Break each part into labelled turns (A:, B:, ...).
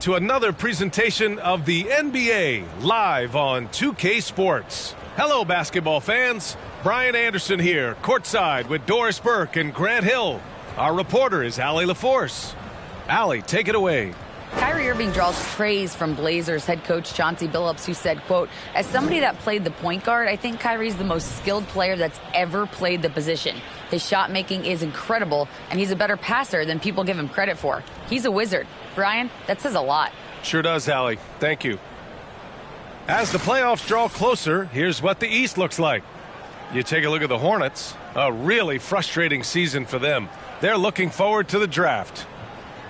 A: To another presentation of the NBA live on 2K Sports. Hello, basketball fans. Brian Anderson here, courtside with Doris Burke and Grant Hill. Our reporter is Allie LaForce. Allie, take it away.
B: Kyrie Irving draws praise from Blazers head coach Chauncey Billups, who said, quote, "As somebody that played the point guard, I think Kyrie's the most skilled player that's ever played the position. His shot making is incredible, and he's a better passer than people give him credit for. He's a wizard." Brian, that says a lot.
A: Sure does, Allie. Thank you. As the playoffs draw closer, here's what the East looks like. You take a look at the Hornets. A really frustrating season for them. They're looking forward to the draft.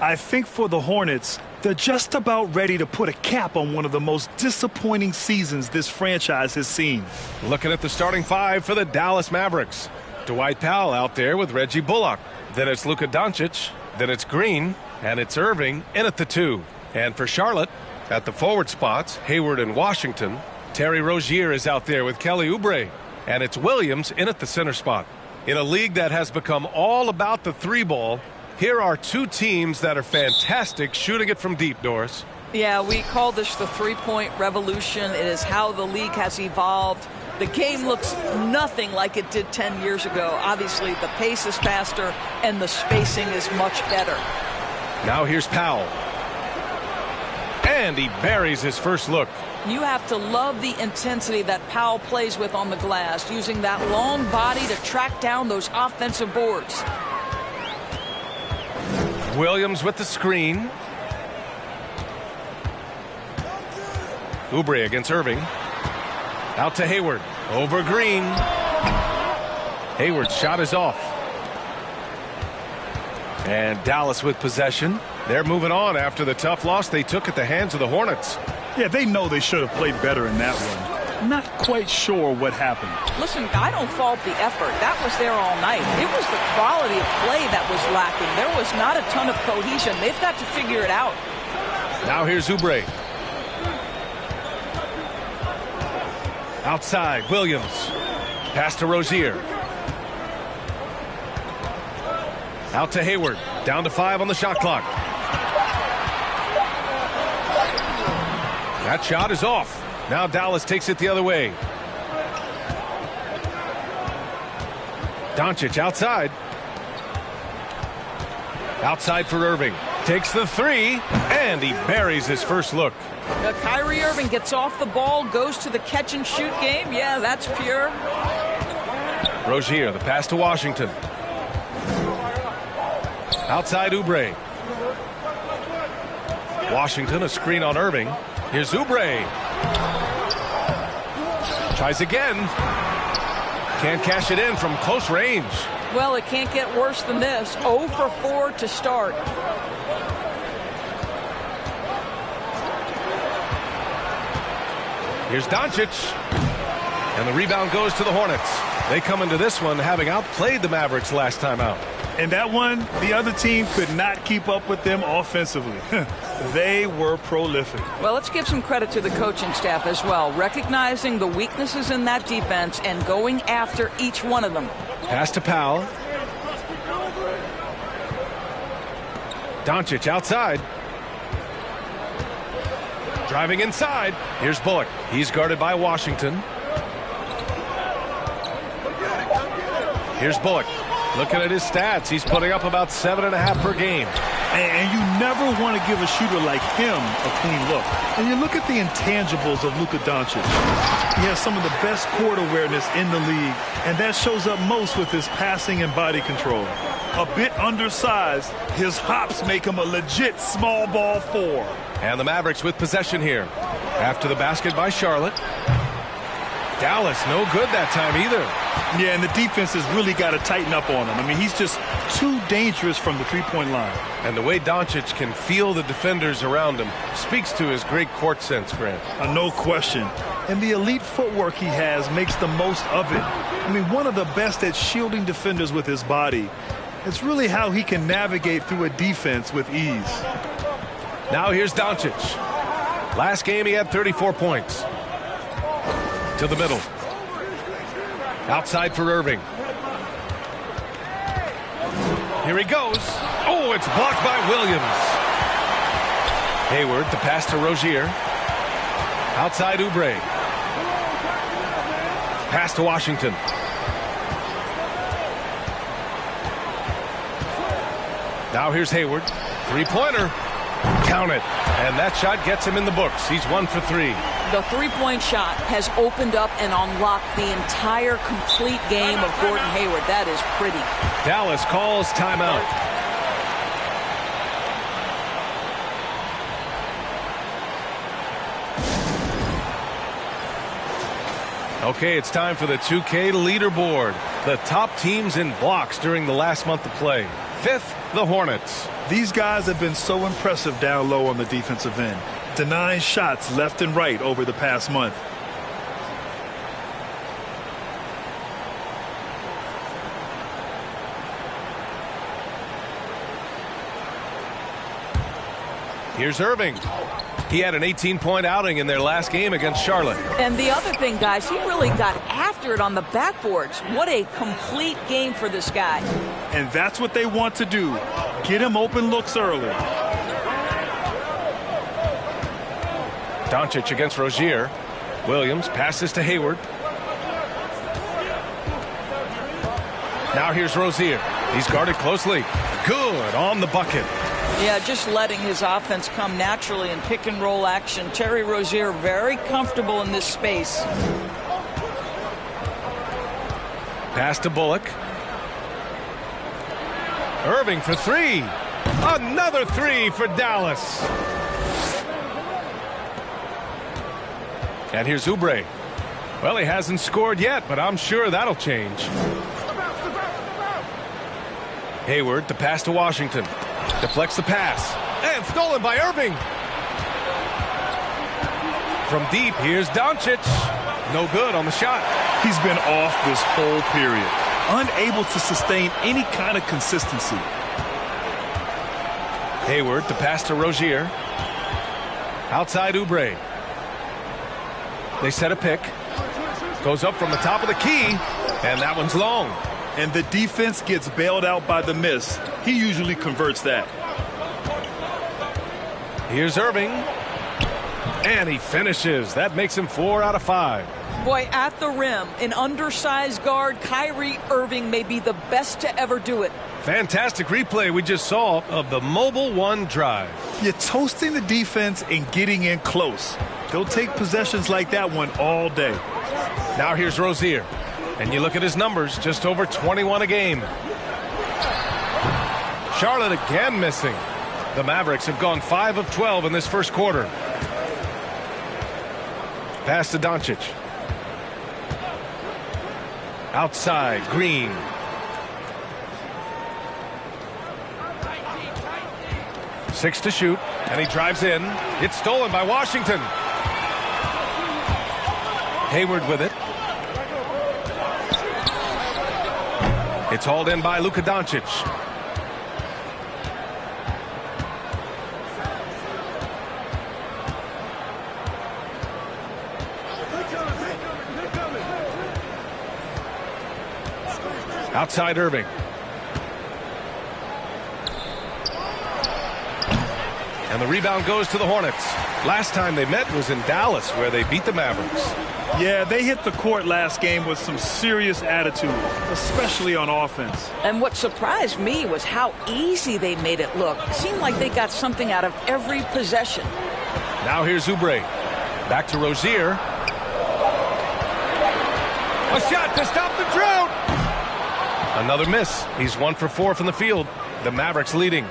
C: I think for the Hornets, they're just about ready to put a cap on one of the most disappointing seasons this franchise has seen.
A: Looking at the starting five for the Dallas Mavericks. Dwight Powell out there with Reggie Bullock. Then it's Luka Doncic. Then it's Green. And it's Irving in at the 2. And for Charlotte, at the forward spots, Hayward and Washington. Terry Rozier is out there with Kelly Oubre. And it's Williams in at the center spot. In a league that has become all about the three ball, here are two teams that are fantastic shooting it from deep, Doris.
D: Yeah, we call this the three-point revolution. It is how the league has evolved. The game looks nothing like it did 10 years ago. Obviously, the pace is faster and the spacing is much better.
A: Now here's Powell. And he buries his first look.
D: You have to love the intensity that Powell plays with on the glass, using that long body to track down those offensive boards.
A: Williams with the screen. Oubre against Irving. Out to Hayward. Over Green. Hayward's shot is off. And Dallas with possession. They're moving on after the tough loss they took at the hands of the Hornets.
C: Yeah, they know they should have played better in that one. Not quite sure what happened.
D: Listen, I don't fault the effort. That was there all night. It was the quality of play that was lacking. There was not a ton of cohesion. They've got to figure it out.
A: Now here's Oubre. Outside, Williams. Pass to Rozier. Out to Hayward. Down to 5 on the shot clock. That shot is off. Now Dallas takes it the other way. Doncic outside. Outside for Irving. Takes the 3, and he buries his first look.
D: Kyrie Irving gets off the ball, goes to the catch-and-shoot game. Yeah, that's pure.
A: Rozier, the pass to Washington. Outside Oubre. Washington, a screen on Irving. Here's Oubre. Tries again. Can't cash it in from close range.
D: Well, it can't get worse than this. 0 for 4 to start.
A: Here's Doncic. And the rebound goes to the Hornets. They come into this one having outplayed the Mavericks last time out.
C: In that one, the other team could not keep up with them offensively. They were prolific.
D: Well, let's give some credit to the coaching staff as well, recognizing the weaknesses in that defense and going after each one of them.
A: Pass to Powell. Doncic outside. Driving inside. Here's Bullock. He's guarded by Washington. Here's Bullock. Looking at his stats, he's putting up about 7.5 per game.
C: And you never want to give a shooter like him a clean look. And you look at the intangibles of Luka Doncic. He has some of the best court awareness in the league, and that shows up most with his passing and body control. A bit undersized, his hops make him a legit small ball 4.
A: And the Mavericks with possession here. After the basket by Charlotte. Dallas no good that time either.
C: Yeah, and the defense has really got to tighten up on him. I mean, he's just too dangerous from the three-point line.
A: And the way Doncic can feel the defenders around him speaks to his great court sense, Grant.
C: No question. And the elite footwork he has makes the most of it. I mean, one of the best at shielding defenders with his body. It's really how he can navigate through a defense with ease.
A: Now here's Doncic. Last game he had 34 points. To the middle. Outside for Irving. Here he goes. Oh, it's blocked by Williams. Hayward, the pass to Rozier. Outside Oubre. Pass to Washington. Now here's Hayward. Three-pointer. Count it. And that shot gets him in the books. He's 1 for 3.
D: The three-point shot has opened up and unlocked the entire complete game of Gordon Hayward. That is pretty.
A: Dallas calls timeout. Okay, it's time for the 2K leaderboard. The top teams in blocks during the last month of play. 5th, the Hornets.
C: These guys have been so impressive down low on the defensive end, denying shots left and right over the past month.
A: Here's Irving. He had an 18-point outing in their last game against Charlotte.
D: And the other thing, guys, he really got after it on the backboards. What a complete game for this guy.
C: And that's what they want to do. Get him open looks early.
A: Doncic against Rozier. Williams passes to Hayward. Now here's Rozier. He's guarded closely. Good on the bucket.
D: Yeah, just letting his offense come naturally in pick and roll action. Terry Rozier very comfortable in this space.
A: Pass to Bullock. Irving for 3. Another 3 for Dallas. And here's Oubre. Well, he hasn't scored yet, but I'm sure that'll change. Hayward, the pass to Washington. Deflects the pass. And stolen by Irving. From deep, here's Doncic. No good on the shot.
C: He's been off this whole period, unable to sustain any kind of consistency.
A: Hayward, the pass to Rozier. Outside Oubre. They set a pick. Goes up from the top of the key. And that one's long.
C: And the defense gets bailed out by the miss. He usually converts that.
A: Here's Irving. And he finishes. That makes him 4 out of 5.
D: Boy, at the rim, an undersized guard, Kyrie Irving, may be the best to ever do it.
A: Fantastic replay we just saw of the Mobile One drive.
C: You're toasting the defense and getting in close. They'll take possessions like that one all day.
A: Now here's Rozier. And you look at his numbers, just over 21 a game. Charlotte again missing. The Mavericks have gone 5 of 12 in this first quarter. Pass to Doncic. Outside, Green. Six to shoot, and he drives in. It's stolen by Washington. Hayward with it. It's hauled in by Luka Doncic. Outside Irving. And the rebound goes to the Hornets. Last time they met was in Dallas, where they beat the Mavericks.
C: Yeah, they hit the court last game with some serious attitude, especially on offense.
D: And what surprised me was how easy they made it look. It seemed like they got something out of every possession.
A: Now here's Oubre. Back to Rozier. A shot to stop the drought. Another miss. He's 1 for 4 from the field. The Mavericks leading.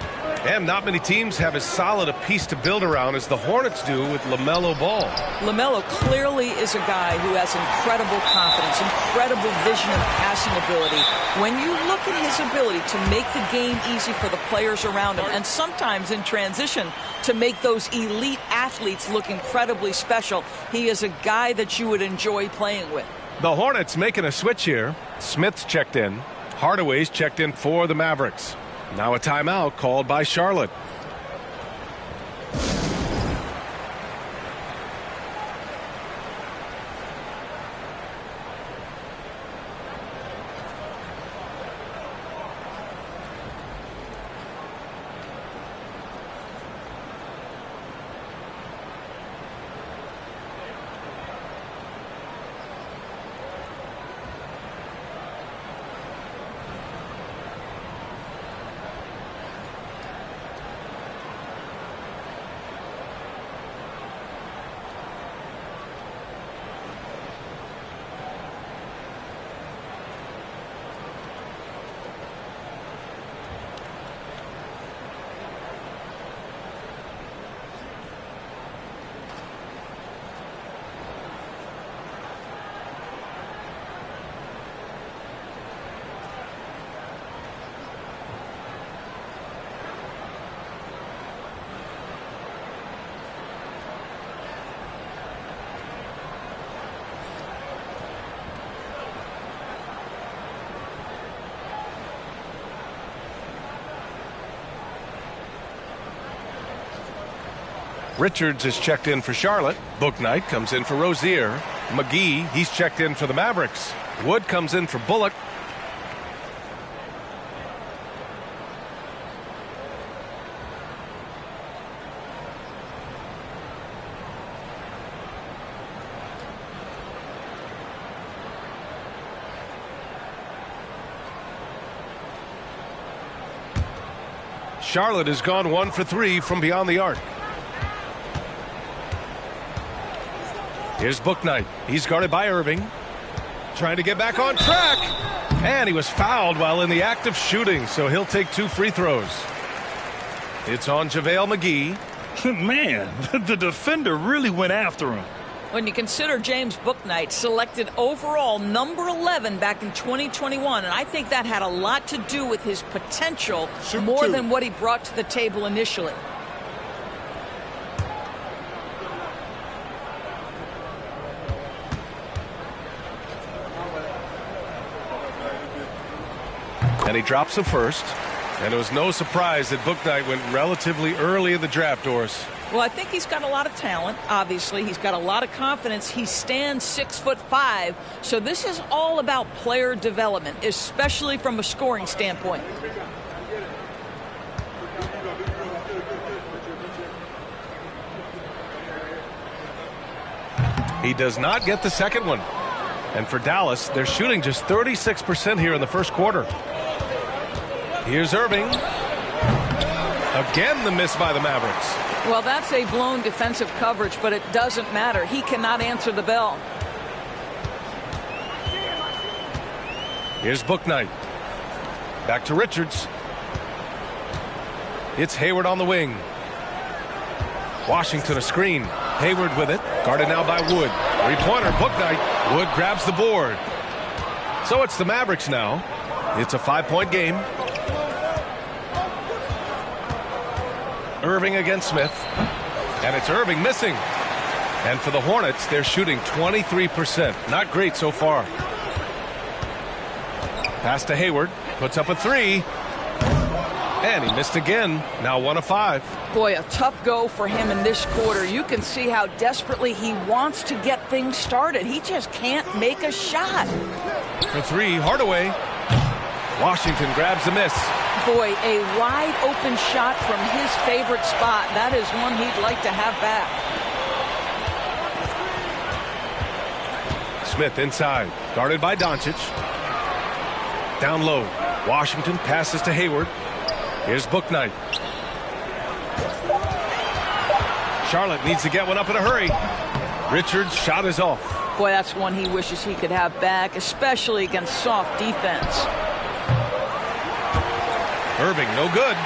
A: And not many teams have as solid a piece to build around as the Hornets do with LaMelo Ball.
D: LaMelo clearly is a guy who has incredible confidence, incredible vision and passing ability. When you look at his ability to make the game easy for the players around him, and sometimes in transition to make those elite athletes look incredibly special, he is a guy that you would enjoy playing with.
A: The Hornets making a switch here. Smith's checked in. Hardaway's checked in for the Mavericks. Now a timeout called by Charlotte. Richards is checked in for Charlotte. Bouknight comes in for Rozier. McGee, he's checked in for the Mavericks. Wood comes in for Bullock. Charlotte has gone 1 for 3 from beyond the arc. Here's Bouknight. He's guarded by Irving. Trying to get back on track. And he was fouled while in the act of shooting, so he'll take 2 free throws. It's on JaVale McGee.
C: Man, the defender really went after him.
D: When you consider James Bouknight selected overall number 11 back in 2021, and I think that had a lot to do with his potential more than what he brought to the table initially.
A: And he drops the first. And it was no surprise that Bouknight went relatively early in the draft, Doris.
D: Well, I think he's got a lot of talent, obviously. He's got a lot of confidence. He stands 6'5", so this is all about player development, especially from a scoring standpoint.
A: He does not get the second one. And for Dallas, they're shooting just 36% here in the first quarter. Here's Irving. Again, the miss by the Mavericks.
D: Well, that's a blown defensive coverage, but it doesn't matter. He cannot answer the bell.
A: Here's Bouknight. Back to Richards. It's Hayward on the wing. Washington a screen. Hayward with it. Guarded now by Wood. Three-pointer, Bouknight. Wood grabs the board. So it's the Mavericks now. It's a 5-point game. Irving against Smith. And it's Irving missing. And for the Hornets, they're shooting 23%. Not great so far. Pass to Hayward. Puts up a 3. And he missed again. Now 1 of 5.
D: Boy, a tough go for him in this quarter. You can see how desperately he wants to get things started. He just can't make a shot.
A: For 3, Hardaway. Washington grabs the miss.
D: Boy, a wide open shot from his favorite spot. That is one he'd like to have back.
A: Smith inside. Guarded by Doncic. Down low. Washington passes to Hayward. Here's Bouknight. Charlotte needs to get one up in a hurry. Richards' shot is off.
D: Boy, that's one he wishes he could have back, especially against soft defense.
A: Irving, no good.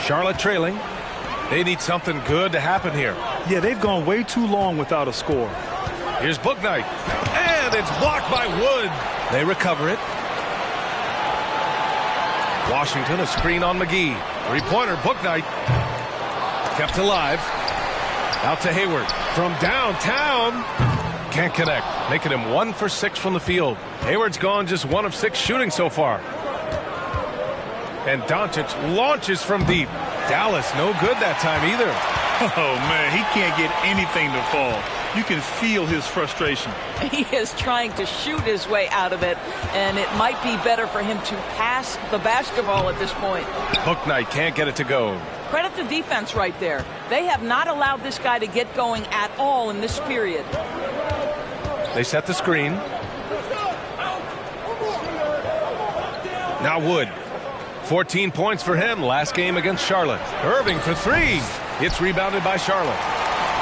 A: Charlotte trailing. They need something good to happen here.
C: Yeah, they've gone way too long without a score.
A: Here's Bouknight. And it's blocked by Wood. They recover it. Washington, a screen on McGee. Three-pointer, Bouknight. Kept alive. Out to Hayward. From downtown. Can't connect. Making him 1 for 6 from the field. Hayward's gone just 1 of 6 shooting so far. And Doncic launches from deep. Dallas, no good that time either.
C: Oh, man, he can't get anything to fall. You can feel his frustration.
D: He is trying to shoot his way out of it, and it might be better for him to pass the basketball at this point.
A: Bouknight can't get it to go.
D: Credit the defense right there. They have not allowed this guy to get going at all in this period.
A: They set the screen. Now Wood. 14 points for him last game against Charlotte. Irving for 3. It's rebounded by Charlotte.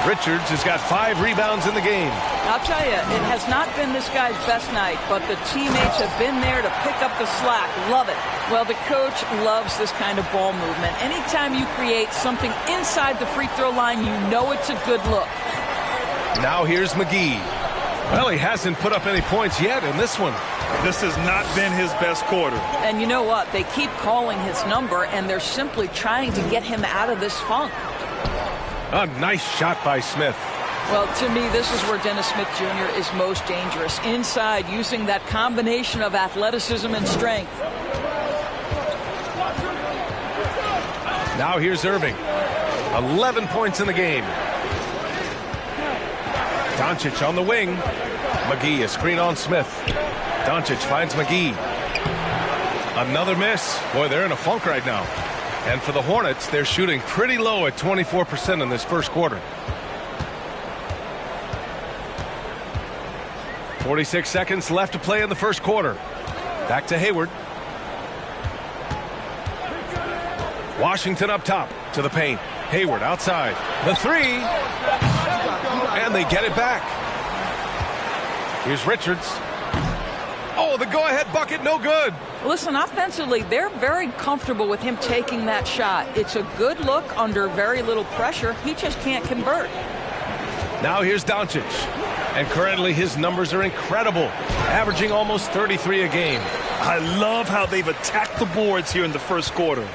A: Richards has got 5 rebounds in the game.
D: I'll tell you, it has not been this guy's best night, but the teammates have been there to pick up the slack. Love it. Well, the coach loves this kind of ball movement. Anytime you create something inside the free throw line, you know it's a good look.
A: Now here's McGee. Well, he hasn't put up any points yet in this one.
C: This has not been his best quarter.
D: And you know what? They keep calling his number, and they're simply trying to get him out of this funk.
A: A nice shot by Smith.
D: Well, to me, this is where Dennis Smith Jr. is most dangerous. Inside, using that combination of athleticism and strength.
A: Now here's Irving. 11 points in the game. Doncic on the wing. McGee, a screen on Smith. Doncic finds McGee. Another miss. Boy, they're in a funk right now. And for the Hornets, they're shooting pretty low at 24% in this first quarter. 46 seconds left to play in the first quarter. Back to Hayward. Washington up top to the paint. Hayward outside. The three. And they get it back. Here's Richards. Oh, the go-ahead bucket, no good.
D: Listen, offensively, they're very comfortable with him taking that shot. It's a good look under very little pressure. He just can't convert.
A: Now here's Doncic. And currently his numbers are incredible, averaging almost 33 a game.
C: I love how they've attacked the boards here in the first quarter.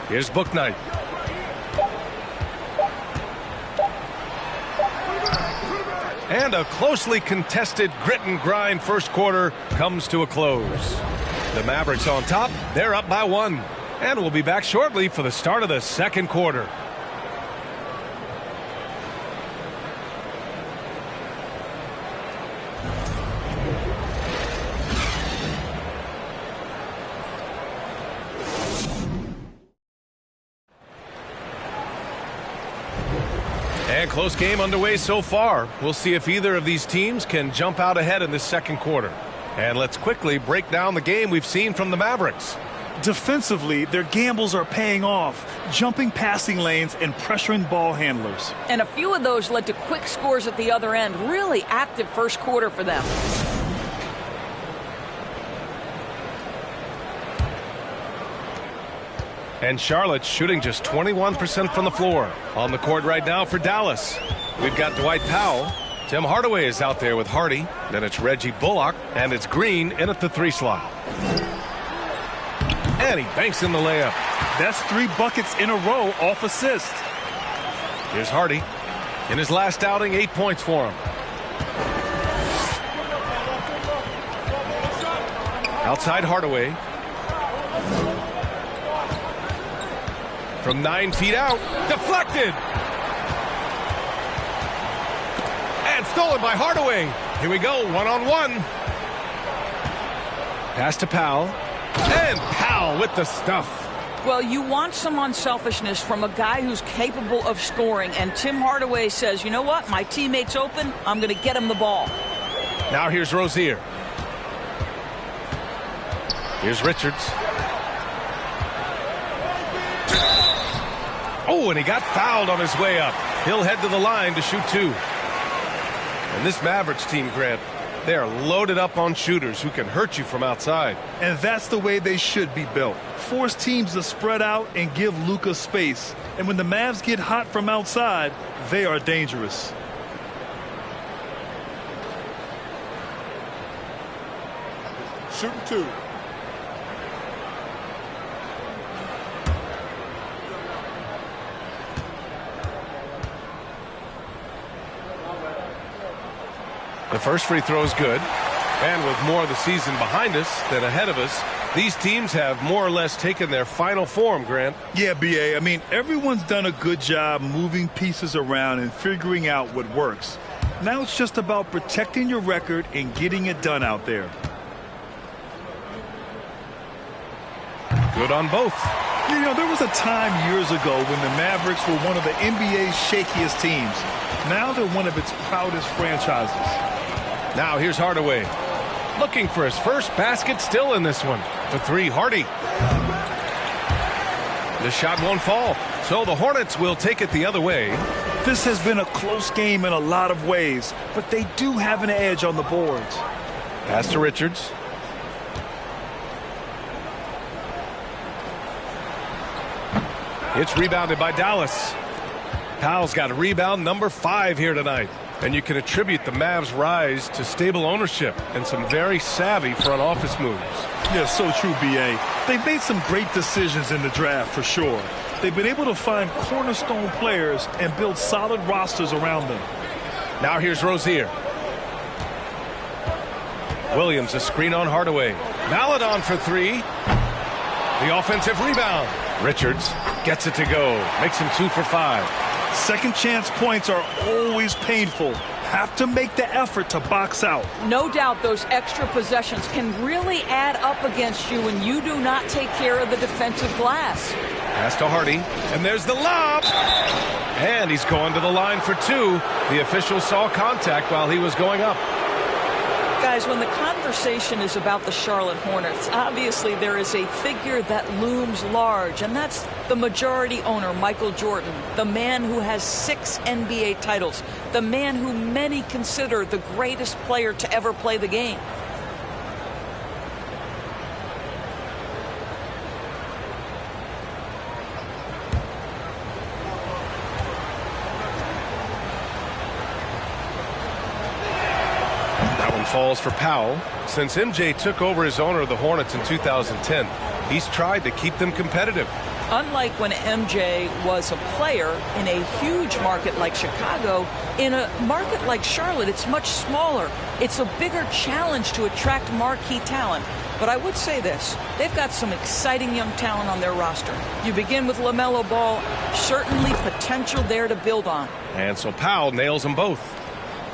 A: Here's Bouknight. And a closely contested grit and grind first quarter comes to a close. The Mavericks on top. They're up by 1. And we'll be back shortly for the start of the second quarter. And close game underway so far. We'll see if either of these teams can jump out ahead in this second quarter. And let's quickly break down the game we've seen from the Mavericks.
C: Defensively, their gambles are paying off, jumping passing lanes and pressuring ball handlers.
D: And a few of those led to quick scores at the other end. Really active first quarter for them.
A: And Charlotte shooting just 21% from the floor. On the court right now for Dallas. We've got Dwight Powell. Tim Hardaway is out there with Hardy. Then it's Reggie Bullock. And it's Green in at the 3 slot. And he banks in the layup.
C: That's 3 buckets in a row off assist.
A: Here's Hardy. In his last outing, 8 points for him. Outside Hardaway. From 9 feet out. Deflected. And stolen by Hardaway. Here we go. 1-on-1. Pass to Powell. And Powell with the stuff.
D: Well, you want some unselfishness from a guy who's capable of scoring. And Tim Hardaway says, you know what? My teammate's open. I'm going to get him the ball.
A: Now here's Rozier. Here's Richards. Oh, and he got fouled on his way up. He'll head to the line to shoot 2. And this Mavericks team, Grant, they are loaded up on shooters who can hurt you from outside.
C: And that's the way they should be built. Force teams to spread out and give Luka space. And when the Mavs get hot from outside, they are dangerous.
E: Shooting 2.
A: The first free throw is good. And with more of the season behind us than ahead of us, these teams have more or less taken their final form, Grant.
C: Yeah, B.A. I mean, everyone's done a good job moving pieces around and figuring out what works. Now it's just about protecting your record and getting it done out there.
A: Good on both.
C: You know, there was a time years ago when the Mavericks were one of the NBA's shakiest teams. Now they're one of its proudest franchises.
A: Now here's Hardaway. Looking for his first basket, still in this one. For 3, Hardy. The shot won't fall. So the Hornets will take it the other way.
C: This has been a close game in a lot of ways, but they do have an edge on the boards.
A: Pass to Richards. It's rebounded by Dallas. Powell's got rebound number 5 here tonight. And you can attribute the Mavs' rise to stable ownership and some very savvy front office moves.
C: Yeah, so true, B.A. They've made some great decisions in the draft for sure. They've been able to find cornerstone players and build solid rosters around them.
A: Now here's Rozier. Williams, a screen on Hardaway. Maladon for 3. The offensive rebound. Richards gets it to go. Makes him 2 for 5.
C: Second chance points are always painful. Have to make the effort to box out.
D: No doubt those extra possessions can really add up against you when you do not take care of the defensive glass.
A: Pass to Hardy, and there's the lob. And he's going to the line for 2. The official saw contact while he was going up.
D: Guys, when the conversation is about the Charlotte Hornets, obviously there is a figure that looms large, and that's the majority owner, Michael Jordan, the man who has 6 NBA titles, the man who many consider the greatest player to ever play the game.
A: Falls for Powell. Since MJ took over as owner of the Hornets in 2010, he's tried to keep them competitive.
D: Unlike when MJ was a player in a huge market like Chicago, in a market like Charlotte, it's much smaller. It's a bigger challenge to attract marquee talent. But I would say this, they've got some exciting young talent on their roster. You begin with LaMelo Ball, certainly potential there to build on.
A: And so Powell nails them both.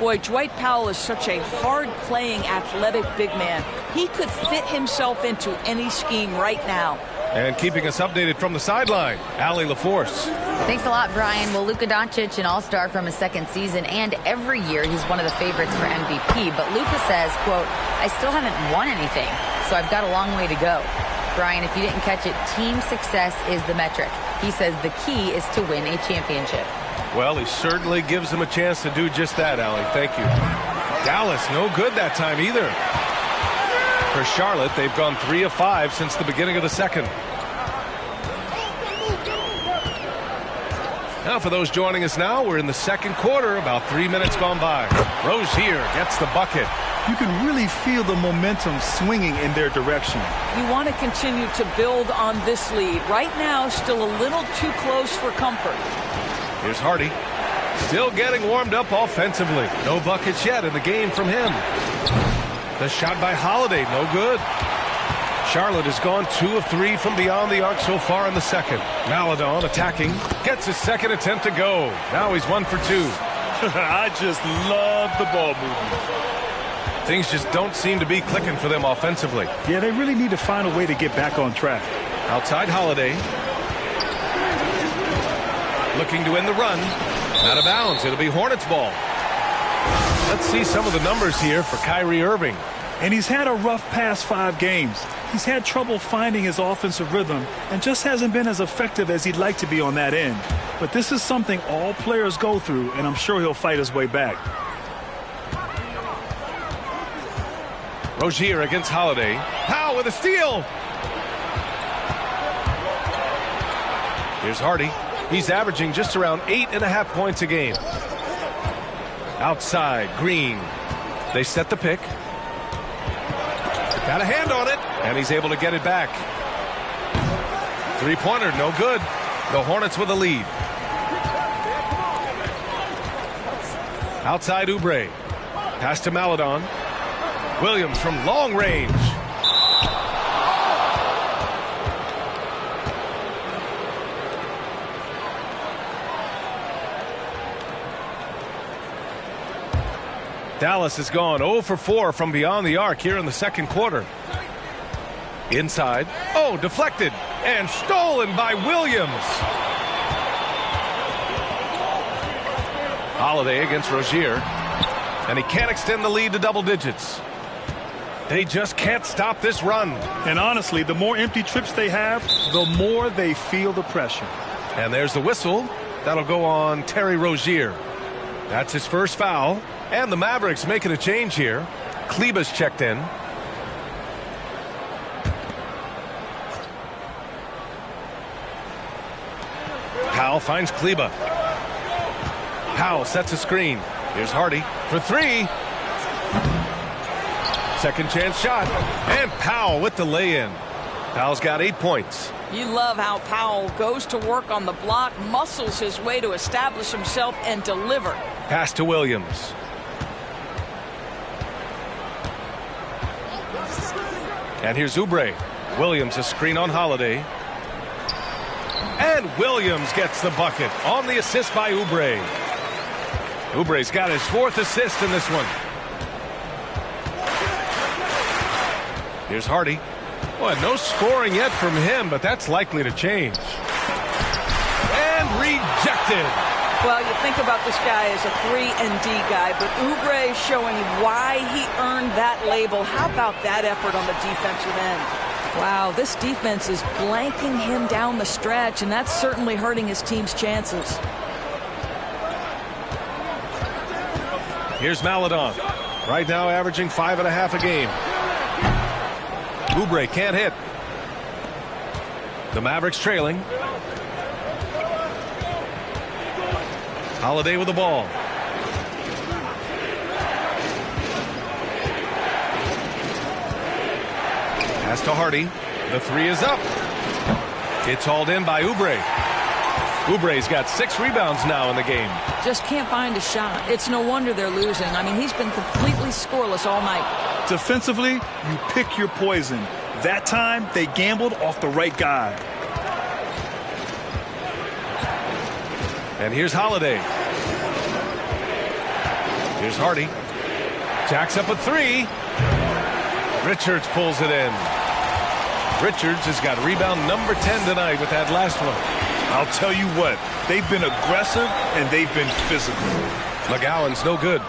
D: Boy, Dwight Powell is such a hard-playing, athletic big man. He could fit himself into any scheme right now.
A: And keeping us updated from the sideline, Allie LaForce.
B: Thanks a lot, Brian. Well, Luka Doncic, an all-star from his second season, and every year he's one of the favorites for MVP. But Luka says, quote, I still haven't won anything, so I've got a long way to go. Brian, if you didn't catch it, team success is the metric. He says the key is to win a championship.
A: Well, he certainly gives them a chance to do just that, Allie. Thank you. Dallas, no good that time either. For Charlotte, they've gone 3 of 5 since the beginning of the second. Now, for those joining us now, we're in the second quarter, about 3 minutes gone by. Rozier gets the bucket.
C: You can really feel the momentum swinging in their direction.
D: You want to continue to build on this lead. Right now, still a little too close for comfort.
A: Here's Hardy. Still getting warmed up offensively. No buckets yet in the game from him. The shot by Holiday, no good. Charlotte has gone 2 of 3 from beyond the arc so far in the second. Maledon attacking. Gets his second attempt to go. Now he's 1 for 2.
C: I just love the ball movement.
A: Things just don't seem to be clicking for them offensively.
C: Yeah, they really need to find a way to get back on track.
A: Outside Holiday. Looking to end the run. Out of bounds. It'll be Hornets ball. Let's see some of the numbers here for Kyrie Irving.
C: And he's had a rough past 5 games. He's had trouble finding his offensive rhythm and just hasn't been as effective as he'd like to be on that end. But this is something all players go through, and I'm sure he'll fight his way back.
A: Rozier against Holiday. Powell with a steal. Here's Hardy. He's averaging just around 8.5 points a game. Outside, Green. They set the pick. Got a hand on it, and he's able to get it back. Three-pointer, no good. The Hornets with a lead. Outside Oubre. Pass to Maledon. Williams from long range. Dallas has gone 0 for 4 from beyond the arc here in the second quarter. Inside. Oh, deflected. And stolen by Williams. Holiday against Rozier. And he can't extend the lead to double digits. They just can't stop this run.
C: And honestly, the more empty trips they have, the more they feel the pressure.
A: And there's the whistle. That'll go on Terry Rozier. That's his first foul. And the Mavericks making a change here. Kleber's checked in. Powell finds Kleber. Powell sets a screen. Here's Hardy for 3. Second chance shot. And Powell with the lay-in. Powell's got 8 points.
D: You love how Powell goes to work on the block, muscles his way to establish himself and deliver.
A: Pass to Williams. And here's Oubre. Williams a screen on Holiday. And Williams gets the bucket on the assist by Oubre. Oubre's got his 4th assist in this one. Here's Hardy. Boy, no scoring yet from him, but that's likely to change. And rejected.
D: Well, you think about this guy as a 3-and-D guy, but Oubre showing why he earned that label. How about that effort on the defensive end? Wow, this defense is blanking him down the stretch, and that's certainly hurting his team's chances.
A: Here's Maledon. Right now averaging 5.5 a game. Oubre can't hit. The Mavericks trailing. Holiday with the ball. Pass to Hardy. The 3 is up. It's hauled in by Oubre. Oubre's got 6 rebounds now in the game.
D: Just can't find a shot. It's no wonder they're losing. I mean, he's been completely scoreless all night.
C: Defensively, you pick your poison. That time, they gambled off the right guy.
A: And here's Holiday. Here's Hardy. Jacks up a 3. Richards pulls it in. Richards has got rebound number 10 tonight with that last one.
C: I'll tell you what, they've been aggressive and they've been physical.
A: McGowan's no good.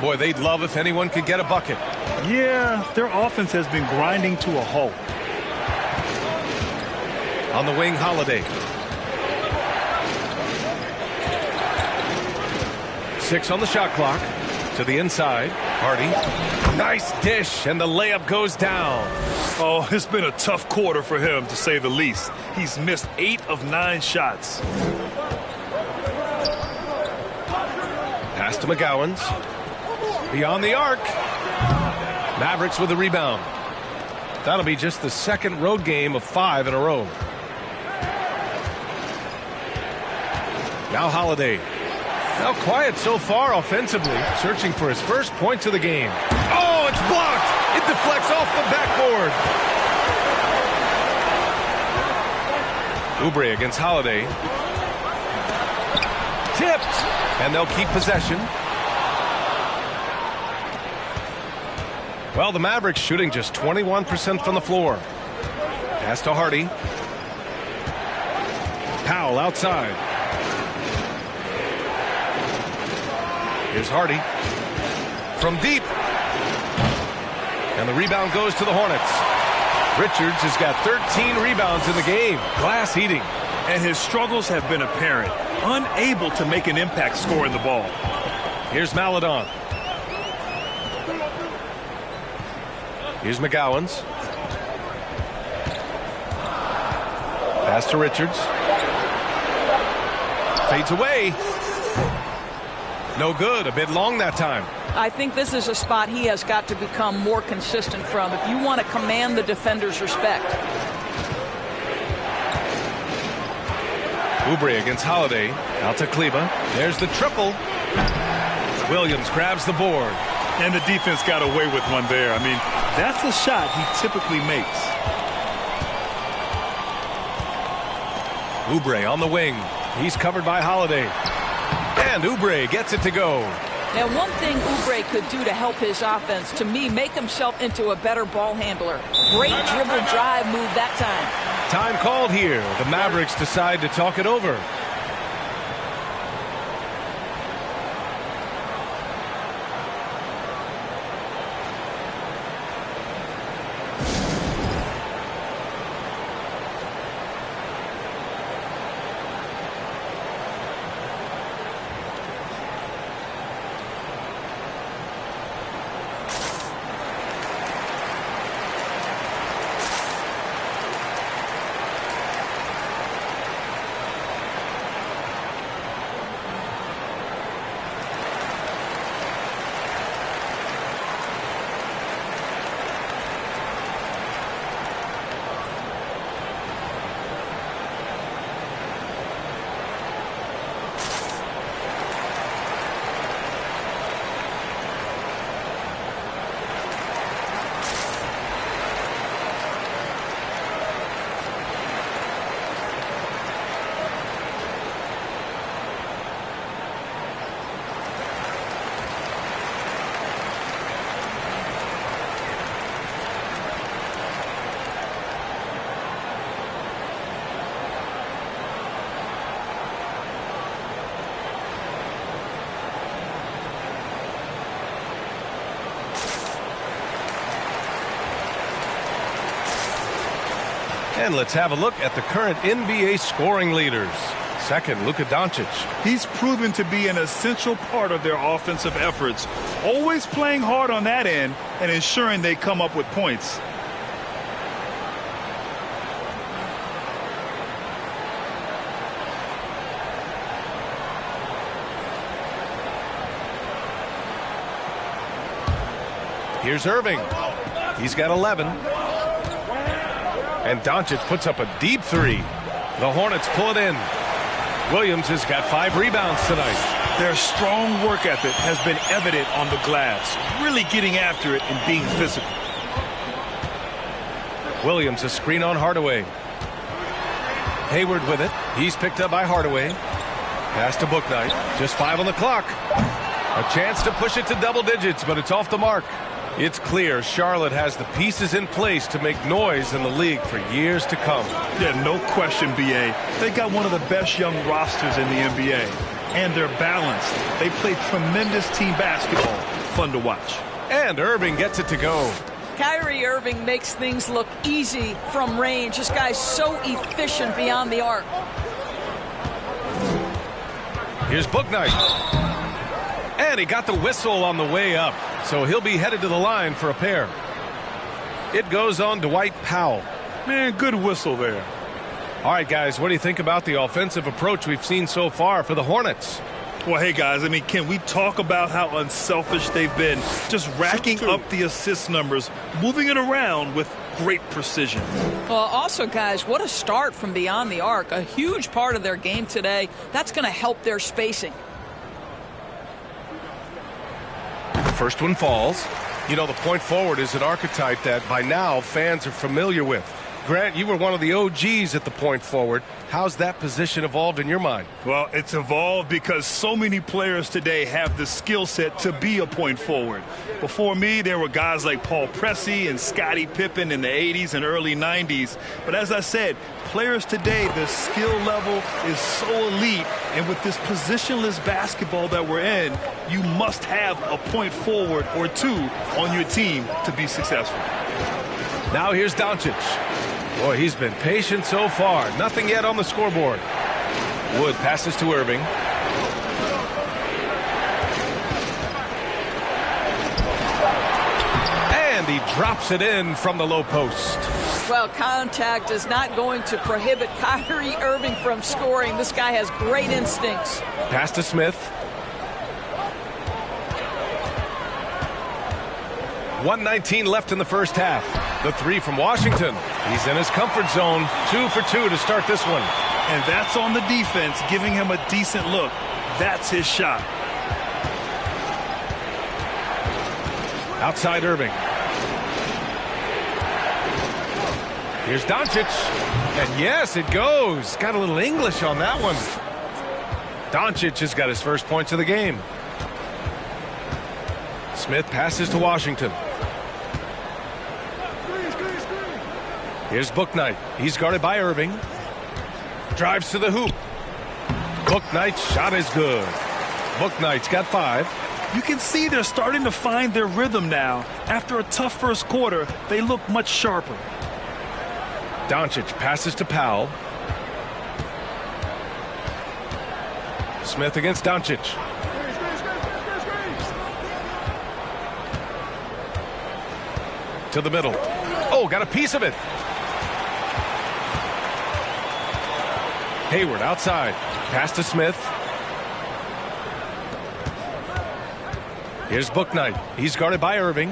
A: Boy, they'd love if anyone could get a bucket.
C: Yeah, their offense has been grinding to a halt.
A: On the wing, Holiday. 6 on the shot clock. To the inside. Hardy. Nice dish, and the layup goes down.
C: Oh, it's been a tough quarter for him, to say the least. He's missed 8 of 9 shots.
A: Pass to McGowan's. Beyond the arc. Mavericks with the rebound. That'll be just the 2nd road game of 5 in a row. Now Holiday. Now quiet so far offensively, searching for his first points of the game. Oh, it's blocked! It deflects off the backboard. Oubre against Holiday. Tipped, and they'll keep possession. Well, the Mavericks shooting just 21% from the floor. Pass to Hardy. Powell outside. Here's Hardy. From deep. And the rebound goes to the Hornets. Richards has got 13 rebounds in the game. Glass eating.
C: And his struggles have been apparent. Unable to make an impact scoring the ball.
A: Here's Maledon. Here's McGowan's. Pass to Richards. Fades away. No good. A bit long that time.
D: I think this is a spot he has got to become more consistent from if you want to command the defender's respect.
A: Oubre against Holiday. Out to Kleba. There's the triple. Williams grabs the board.
C: And the defense got away with one there. I mean, that's a shot he typically makes.
A: Oubre on the wing. He's covered by Holiday. And Oubre gets it to go.
D: Now, one thing Oubre could do to help his offense, to me, make himself into a better ball handler. Great dribble drive move that time.
A: Time called here. The Mavericks decide to talk it over. And let's have a look at the current NBA scoring leaders. Second, Luka Doncic.
C: He's proven to be an essential part of their offensive efforts, always playing hard on that end and ensuring they come up with points.
A: Here's Irving. He's got 11. And Doncic puts up a deep three. The Hornets pull it in. Williams has got 5 rebounds tonight.
C: Their strong work ethic has been evident on the glass, really getting after it and being physical.
A: Williams a screen on Hardaway. Hayward with it. He's picked up by Hardaway. Pass to Bouknight. Just 5 on the clock. A chance to push it to double digits, but it's off the mark. It's clear Charlotte has the pieces in place to make noise in the league for years to come.
C: Yeah, no question, B.A. They got one of the best young rosters in the NBA. And they're balanced. They play tremendous team basketball. Fun to watch.
A: And Irving gets it to go.
D: Kyrie Irving makes things look easy from range. This guy's so efficient beyond the arc.
A: Here's Bouknight. And he got the whistle on the way up. So he'll be headed to the line for a pair. It goes on Dwight Powell.
C: Man, good whistle there.
A: All right, guys, what do you think about the offensive approach we've seen so far for the Hornets?
C: Well, hey, guys, I mean, can we talk about how unselfish they've been? Just racking up the assist numbers, moving it around with great precision.
D: Well, also, guys, what a start from beyond the arc. A huge part of their game today. That's going to help their spacing.
A: First one falls. You know, the point forward is an archetype that by now fans are familiar with. Grant, you were one of the OGs at the point forward. How's that position evolved in your mind?
C: Well, it's evolved because so many players today have the skill set to be a point forward. Before me, there were guys like Paul Pressey and Scottie Pippen in the 80s and early 90s. But as I said, players today, the skill level is so elite. And with this positionless basketball that we're in, you must have a point forward or two on your team to be successful.
A: Now here's Doncic. Boy, he's been patient so far. Nothing yet on the scoreboard. Wood passes to Irving. And he drops it in from the low post.
D: Well, contact is not going to prohibit Kyrie Irving from scoring. This guy has great instincts.
A: Pass to Smith. 1:19 left in the first half. The three from Washington. He's in his comfort zone. 2 for 2 to start this one.
C: And that's on the defense, giving him a decent look. That's his shot.
A: Outside Irving. Here's Doncic. And yes, it goes. Got a little English on that one. Doncic has got his first points of the game. Smith passes to Washington. Here's Bouknight. He's guarded by Irving. Drives to the hoop. Bouknight's shot is good. Bouknight's got 5.
C: You can see they're starting to find their rhythm now. After a tough first quarter, they look much sharper.
A: Doncic passes to Powell. Smith against Doncic. To the middle. Oh, got a piece of it. Hayward outside. Pass to Smith. Here's Bouknight. He's guarded by Irving.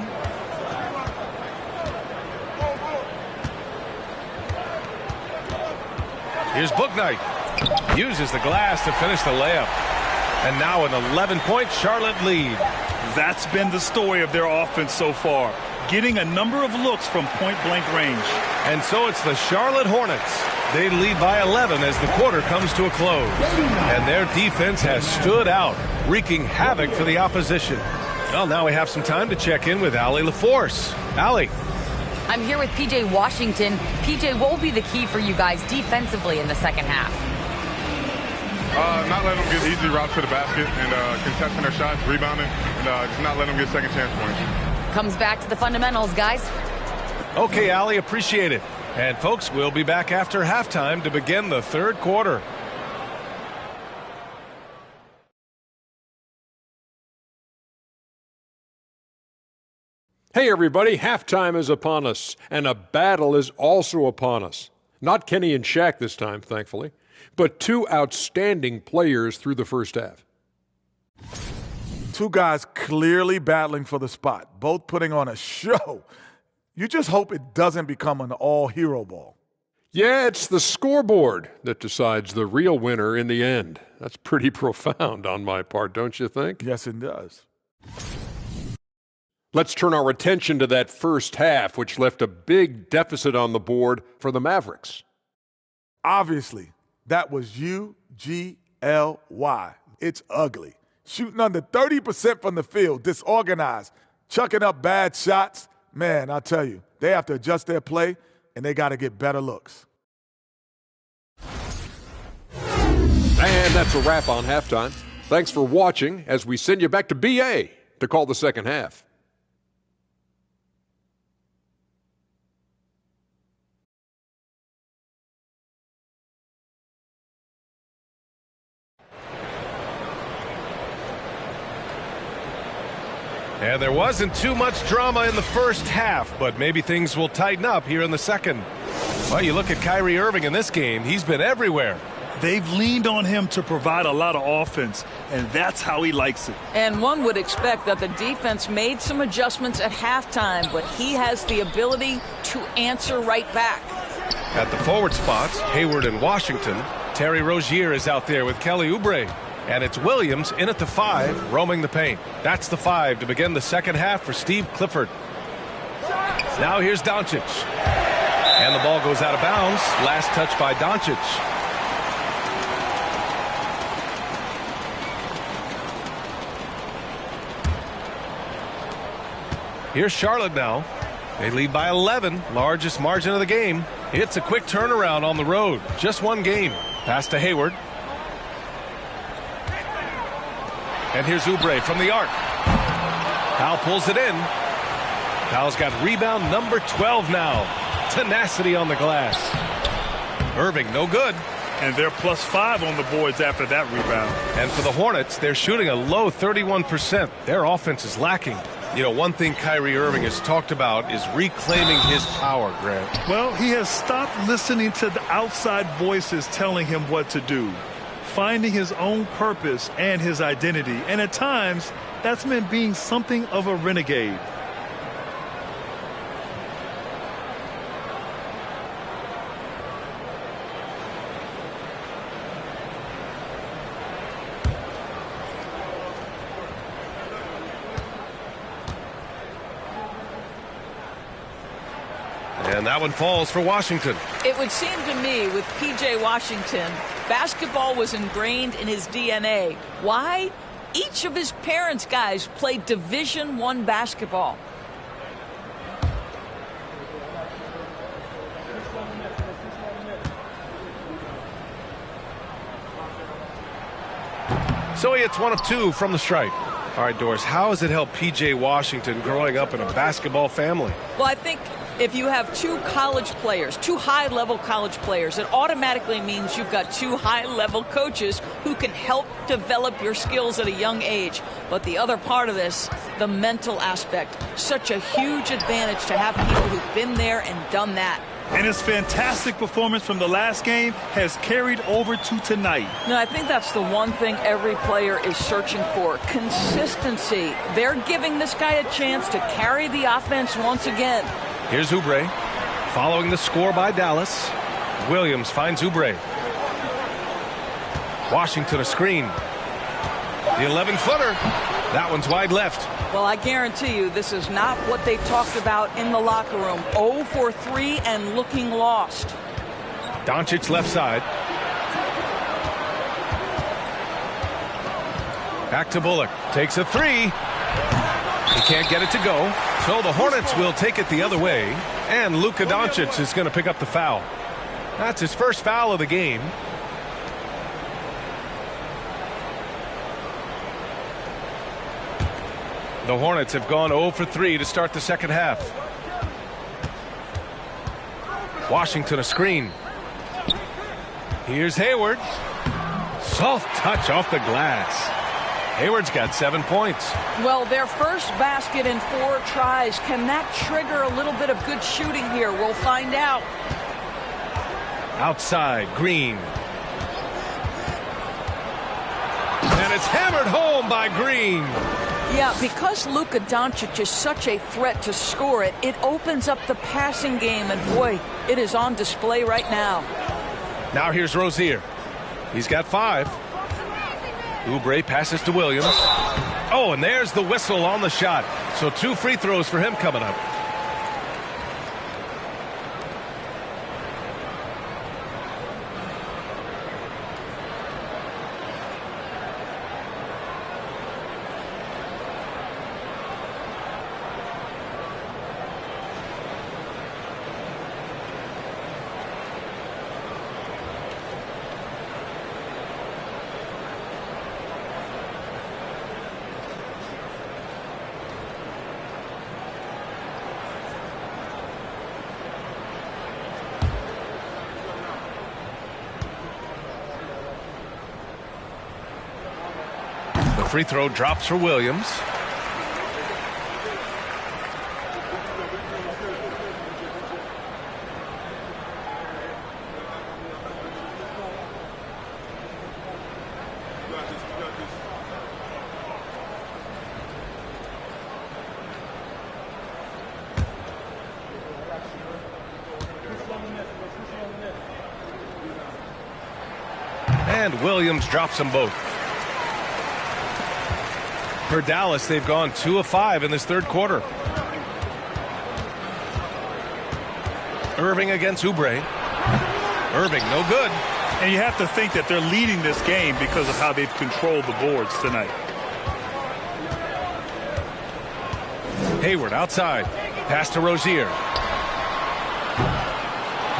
A: Here's Bouknight. Uses the glass to finish the layup. And now an 11-point Charlotte lead.
C: That's been the story of their offense so far. Getting a number of looks from point-blank range.
A: And so it's the Charlotte Hornets. They lead by 11 as the quarter comes to a close. And their defense has stood out, wreaking havoc for the opposition. Well, now we have some time to check in with Allie LaForce. Allie.
B: I'm here with P.J. Washington. P.J., what will be the key for you guys defensively in the second half?
E: Not letting them get easy routes to the basket and contesting their shots, rebounding, and just not letting them get second chance points.
B: Comes back to the fundamentals, guys.
A: Okay, Allie, appreciate it. And folks, we'll be back after halftime to begin the third quarter.
F: Hey everybody, halftime is upon us, and a battle is also upon us. Not Kenny and Shaq this time, thankfully, but two outstanding players through the first half.
G: Two guys clearly battling for the spot, both putting on a show. You just hope it doesn't become an all-hero ball.
F: Yeah, it's the scoreboard that decides the real winner in the end. That's pretty profound on my part, don't you think?
G: Yes, it does.
F: Let's turn our attention to that first half, which left a big deficit on the board for the Mavericks.
G: Obviously, that was U-G-L-Y. It's ugly. Shooting under 30% from the field, disorganized, chucking up bad shots. Man, I'll tell you, they have to adjust their play, and they got to get better looks.
F: And that's a wrap on halftime. Thanks for watching as we send you back to BA to call the second half.
A: And there wasn't too much drama in the first half, but maybe things will tighten up here in the second. Well, you look at Kyrie Irving in this game, he's been everywhere.
C: They've leaned on him to provide a lot of offense, and that's how he likes it.
D: And one would expect that the defense made some adjustments at halftime, but he has the ability to answer right back.
A: At the forward spots, Hayward and Washington. Terry Rozier is out there with Kelly Oubre. And it's Williams in at the 5, roaming the paint. That's the 5 to begin the second half for Steve Clifford. Now here's Doncic. And the ball goes out of bounds. Last touch by Doncic. Here's Charlotte now. They lead by 11, largest margin of the game. It's a quick turnaround on the road. Just one game. Pass to Hayward. And here's Oubre from the arc. Powell pulls it in. Powell's got rebound number 12 now. Tenacity on the glass. Irving, no good.
C: And they're +5 on the boards after that rebound.
A: And for the Hornets, they're shooting a low 31%. Their offense is lacking. You know, one thing Kyrie Irving has talked about is reclaiming his power, Grant.
C: Well, he has stopped listening to the outside voices telling him what to do, finding his own purpose and his identity. And at times, that's meant being something of a renegade.
A: And that one falls for Washington.
D: It would seem to me with P.J. Washington, basketball was ingrained in his DNA. Why? Each of his parents' guys played Division I basketball.
A: So he hits 1 of 2 from the stripe. All right, Doris, how has it helped P.J. Washington growing up in a basketball family?
D: Well, I think if you have two college players, two high-level college players, it automatically means you've got two high-level coaches who can help develop your skills at a young age. But the other part of this, the mental aspect, such a huge advantage to have people who've been there and done that.
C: And his fantastic performance from the last game has carried over to tonight.
D: No, I think that's the one thing every player is searching for, consistency. They're giving this guy a chance to carry the offense once again.
A: Here's Oubre, following the score by Dallas. Williams finds Oubre. Washington a screen. The 11-footer. That one's wide left.
D: Well, I guarantee you this is not what they talked about in the locker room. 0 for 3 and looking lost.
A: Doncic left side. Back to Bullock. Takes a 3. He can't get it to go. So the Hornets will take it the other way. And Luka Doncic is going to pick up the foul. That's his first foul of the game. The Hornets have gone 0 for 3 to start the second half. Washington a screen. Here's Hayward. Soft touch off the glass. Hayward's got 7 points.
D: Well, their first basket in 4 tries. Can that trigger a little bit of good shooting here? We'll find out.
A: Outside, Green. And it's hammered home by Green.
D: Yeah, because Luka Doncic is such a threat to score it, it opens up the passing game, and boy, it is on display right now.
A: Now here's Rozier. He's got 5. Oubre passes to Williams. Oh, and there's the whistle on the shot. So 2 free throws for him coming up. Free throw drops for Williams. And Williams drops them both. For Dallas, they've gone 2 of 5 in this third quarter. Irving against Oubre. Irving, no good.
C: And you have to think that they're leading this game because of how they've controlled the boards tonight.
A: Hayward outside. Pass to Rozier.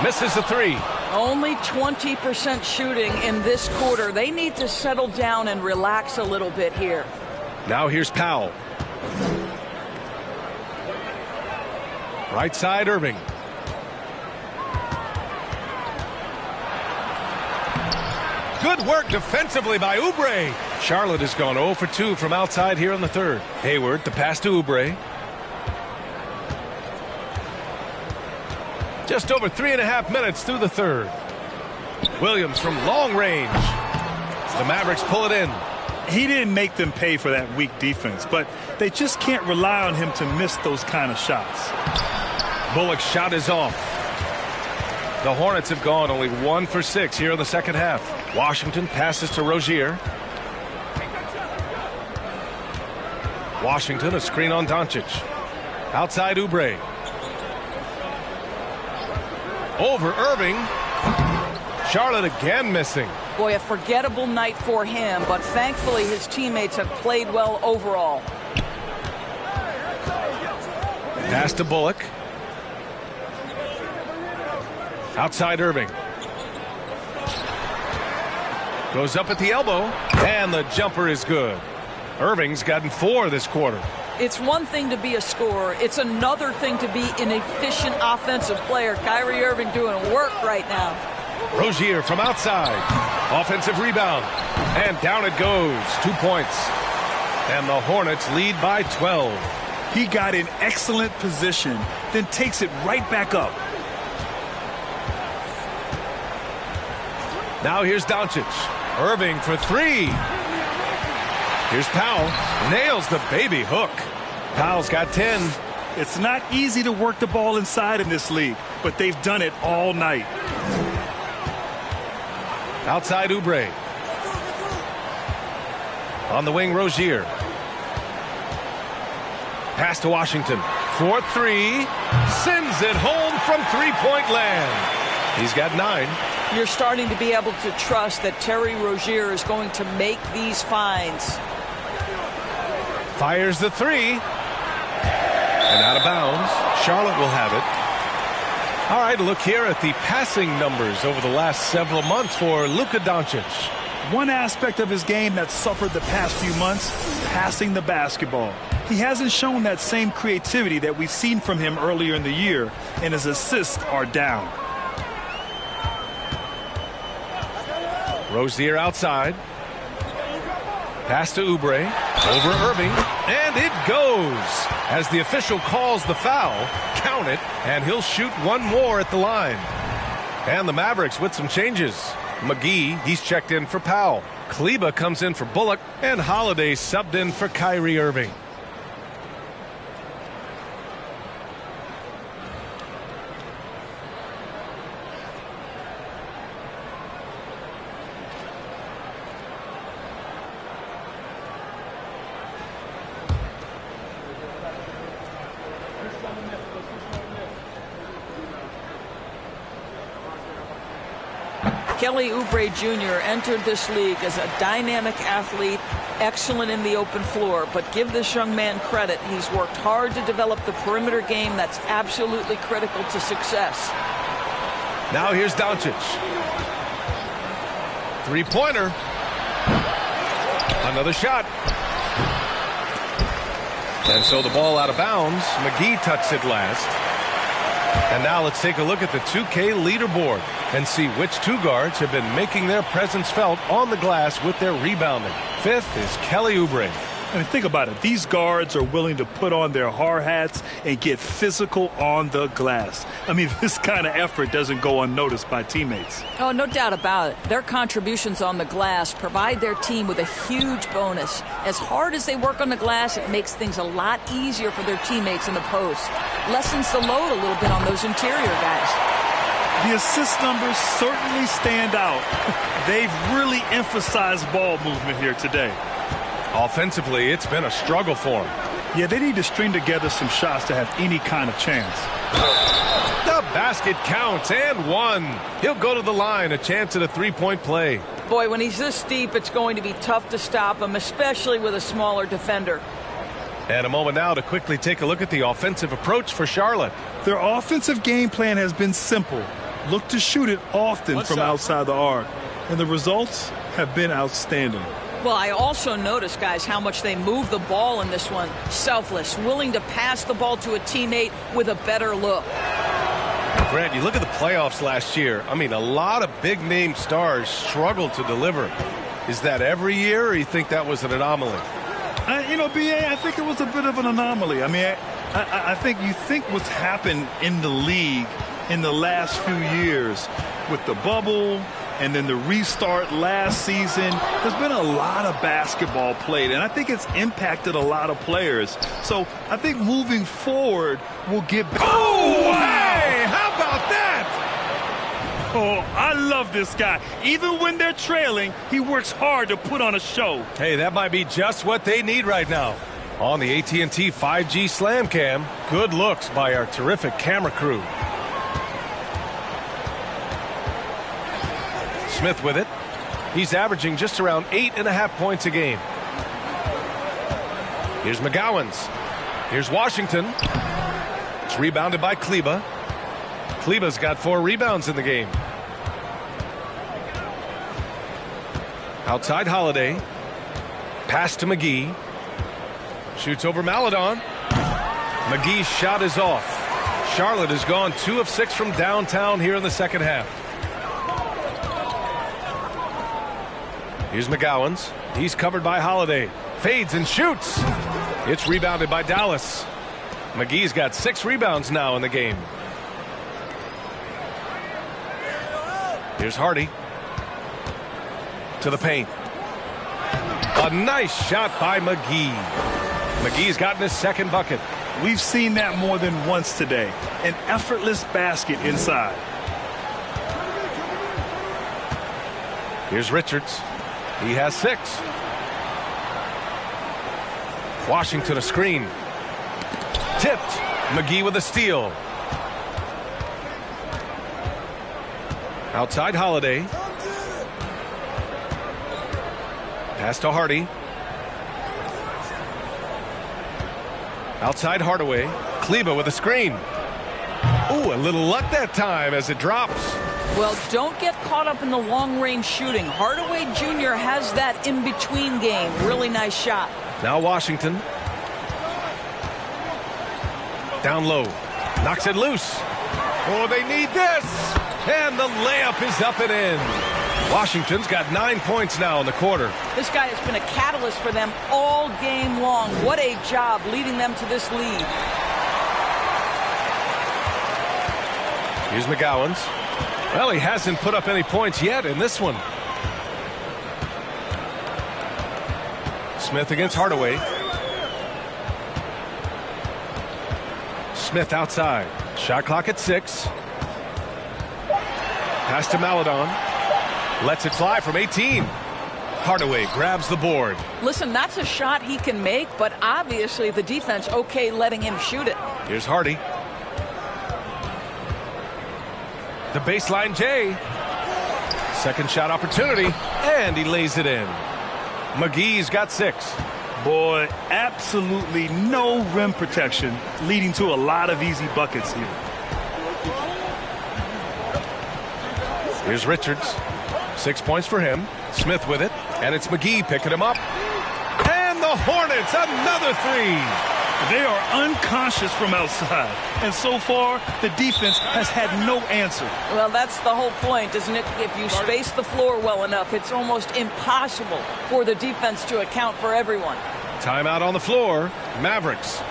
A: Misses the 3.
D: Only 20% shooting in this quarter. They need to settle down and relax a little bit here.
A: Now here's Powell. Right side, Irving. Good work defensively by Oubre. Charlotte has gone 0 for 2 from outside here in the third. Hayward, the pass to Oubre. Just over 3.5 minutes through the third. Williams from long range. The Mavericks pull it in.
C: He didn't make them pay for that weak defense, but they just can't rely on him to miss those kind of shots.
A: Bullock's shot is off. The Hornets have gone only 1 for 6 here in the second half. Washington passes to Rozier. Washington, a screen on Doncic. Outside Oubre. Over Irving. Charlotte again missing.
D: Boy, a forgettable night for him, but thankfully his teammates have played well overall.
A: Pass to Bullock. Outside Irving. Goes up at the elbow, and the jumper is good. Irving's gotten 4 this quarter.
D: It's one thing to be a scorer. It's another thing to be an efficient offensive player. Kyrie Irving doing work right now.
A: Rozier from outside. Offensive rebound. And down it goes. 2 points. And the Hornets lead by 12.
C: He got in excellent position, then takes it right back up.
A: Now here's Doncic. Irving for 3. Here's Powell. Nails the baby hook. Powell's got 10.
C: It's not easy to work the ball inside in this league, but they've done it all night.
A: Outside Oubre. On the wing, Rozier. Pass to Washington. 4-3. Sends it home from three-point land. He's got 9.
D: You're starting to be able to trust that Terry Rozier is going to make these finds.
A: Fires the 3. And out of bounds. Charlotte will have it. All right, look here at the passing numbers over the last several months for Luka Doncic.
C: One aspect of his game that's suffered the past few months, passing the basketball. He hasn't shown that same creativity that we've seen from him earlier in the year, and his assists are down.
A: Rozier outside. Pass to Oubre. Over Irving. And it goes. As the official calls the foul, count it, and he'll shoot one more at the line. And the Mavericks with some changes. McGee, he's checked in for Powell. Kleba comes in for Bullock, and Holiday subbed in for Kyrie Irving.
D: Kelly Oubre Jr. entered this league as a dynamic athlete, excellent in the open floor, but give this young man credit. He's worked hard to develop the perimeter game that's absolutely critical to success.
A: Now here's Doncic. Three-pointer. Another shot. And so the ball out of bounds. McGee touched it last. And now let's take a look at the 2K leaderboard and see which two guards have been making their presence felt on the glass with their rebounding. Fifth is Kelly Oubre.
C: I mean, think about it. These guards are willing to put on their hard hats and get physical on the glass. I mean, this kind of effort doesn't go unnoticed by teammates.
D: Oh, no doubt about it. Their contributions on the glass provide their team with a huge bonus. As hard as they work on the glass, it makes things a lot easier for their teammates in the post. Lessens the load a little bit on those interior guys.
C: The assist numbers certainly stand out. They've really emphasized ball movement here today.
A: Offensively, it's been a struggle for him.
C: Yeah, they need to string together some shots to have any kind of chance.
A: The basket counts, and one. He'll go to the line, a chance at a three-point play.
D: Boy, when he's this deep, it's going to be tough to stop him, especially with a smaller defender.
A: And a moment now to quickly take a look at the offensive approach for Charlotte.
C: Their offensive game plan has been simple. Look to shoot it often from outside the arc. And the results have been outstanding.
D: Well, I also noticed, guys, how much they move the ball in this one. Selfless, willing to pass the ball to a teammate with a better look.
A: And Grant, you look at the playoffs last year. I mean, a lot of big-name stars struggled to deliver. Is that every year, or you think that was an anomaly?
C: B.A., I think it was a bit of an anomaly. I mean, I think you think what's happened in the league in the last few years with the bubble and then the restart last season, there's been a lot of basketball played, and I think it's impacted a lot of players. So I think moving forward, we'll get back.
A: Oh, hey, how about that?
C: Oh, I love this guy. Even when they're trailing, he works hard to put on a show.
A: Hey, that might be just what they need right now. On the AT&T 5G Slam Cam, good looks by our terrific camera crew. Smith with it. He's averaging just around 8.5 points a game. Here's McGowan's. Here's Washington. It's rebounded by Kleba. Kleba's got 4 rebounds in the game. Outside Holiday. Pass to McGee. Shoots over Maledon. McGee's shot is off. Charlotte has gone 2 of 6 from downtown here in the second half. Here's McGowan's. He's covered by Holiday. Fades and shoots. It's rebounded by Dallas. McGee's got 6 rebounds now in the game. Here's Hardy. To the paint. A nice shot by McGee. McGee's gotten his second bucket.
C: We've seen that more than once today. An effortless basket inside.
A: Here's Richards. He has 6. Washington a screen. Tipped. McGee with a steal. Outside Holiday. Pass to Hardy. Outside Hardaway. Kleba with a screen. Ooh, a little luck that time as it drops.
D: Well, don't get caught up in the long-range shooting. Hardaway Jr. has that in-between game. Really nice shot.
A: Now Washington. Down low. Knocks it loose. Oh, they need this. And the layup is up and in. Washington's got 9 points now in the quarter.
D: This guy has been a catalyst for them all game long. What a job leading them to this lead.
A: Here's McGowan's. Well, he hasn't put up any points yet in this one. Smith against Hardaway. Smith outside. Shot clock at 6. Pass to Maledon. Lets it fly from 18. Hardaway grabs the board.
D: Listen, that's a shot he can make, but obviously the defense okay letting him shoot it.
A: Here's Hardy. The baseline J. Second shot opportunity, and he lays it in. McGee's got 6.
C: Boy, absolutely no rim protection, leading to a lot of easy buckets here.
A: Here's Richards. 6 points for him. Smith with it, and it's McGee picking him up. And the Hornets, another 3.
C: They are unconscious from outside, and so far the defense has had no answer.
D: Well, that's the whole point, isn't it? If you space the floor well enough, it's almost impossible for the defense to account for everyone.
A: Timeout on the floor. Mavericks.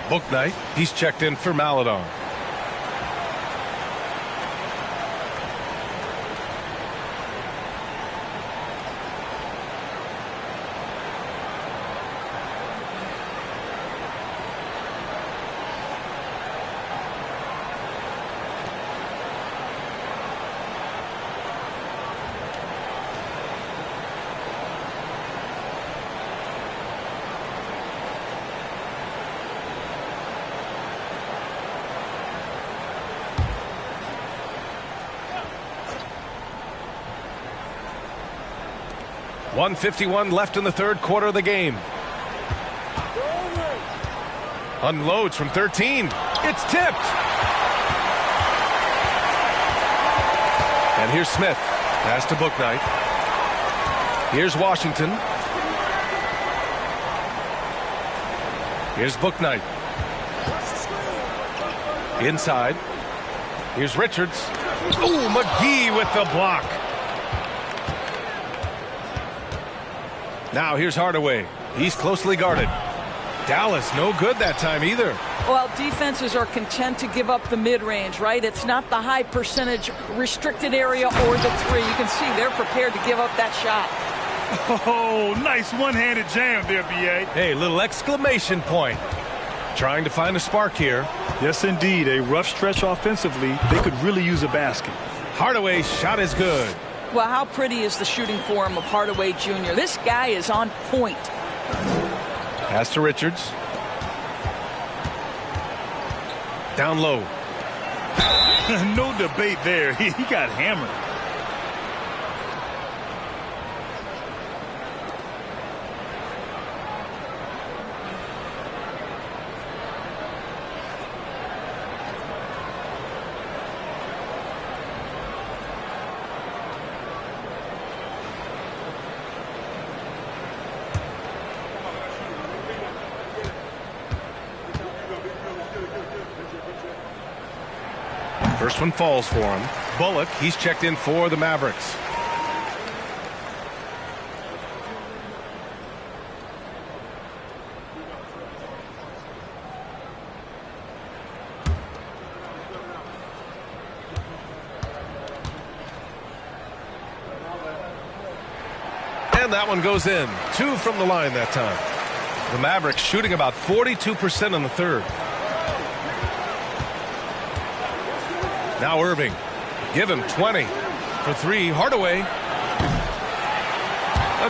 A: Bouknight, he's checked in for Maledon. .151 left in the third quarter of the game. Unloads from 13. It's tipped. And here's Smith. Pass to Bouknight. Here's Washington. Here's Bouknight. Inside. Here's Richards. Ooh, McGee with the block. Now here's Hardaway. He's closely guarded. Dallas no good that time either.
D: Well, defenses are content to give up the mid-range, right? It's not the high percentage restricted area or the 3. You can see they're prepared to give up that shot.
C: Oh, nice one-handed jam there, B.A.
A: Hey, little exclamation point. Trying to find a spark here.
C: Yes, indeed. A rough stretch offensively. They could really use a basket.
A: Hardaway's shot is good.
D: Well, how pretty is the shooting form of Hardaway Jr.? This guy is on point.
A: Pass to Richards. Down low.
C: No debate there. He got hammered.
A: First one falls for him. Bullock, he's checked in for the Mavericks. And that one goes in. 2 from the line that time. The Mavericks shooting about 42% in the third. Now Irving. Give him 20 for 3. Hardaway.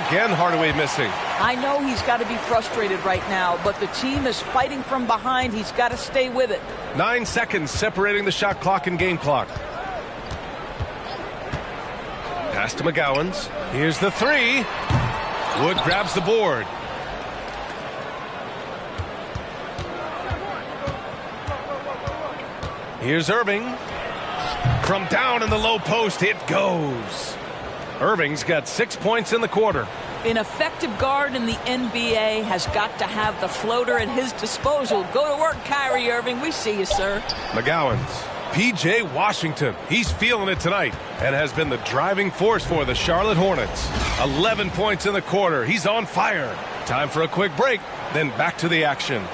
A: Again, Hardaway missing.
D: I know he's got to be frustrated right now, but the team is fighting from behind. He's got to stay with it.
A: 9 seconds separating the shot clock and game clock. Pass to McGowan's. Here's the 3. Wood grabs the board. Here's Irving. From down in the low post, it goes. Irving's got 6 points in the quarter.
D: An effective guard in the NBA has got to have the floater at his disposal. Go to work, Kyrie Irving. We see you, sir.
A: McGowan's. P.J. Washington. He's feeling it tonight and has been the driving force for the Charlotte Hornets. 11 points in the quarter. He's on fire. Time for a quick break, then back to the action.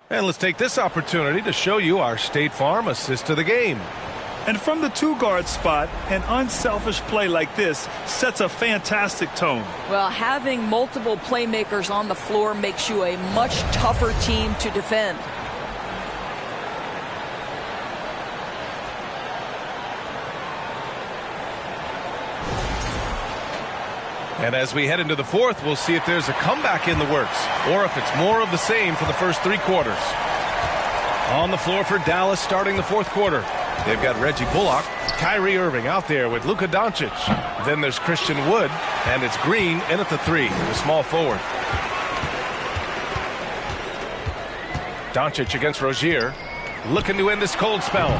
A: And let's take this opportunity to show you our State Farm assist to the game.
C: And from the 2-guard spot, an unselfish play like this sets a fantastic tone.
D: Well, having multiple playmakers on the floor makes you a much tougher team to defend.
A: And as we head into the fourth, we'll see if there's a comeback in the works or if it's more of the same for the first 3 quarters. On the floor for Dallas starting the fourth quarter. They've got Reggie Bullock, Kyrie Irving out there with Luka Doncic. Then there's Christian Wood, and it's Green in at the 3, the small forward. Doncic against Rozier, looking to end this cold spell.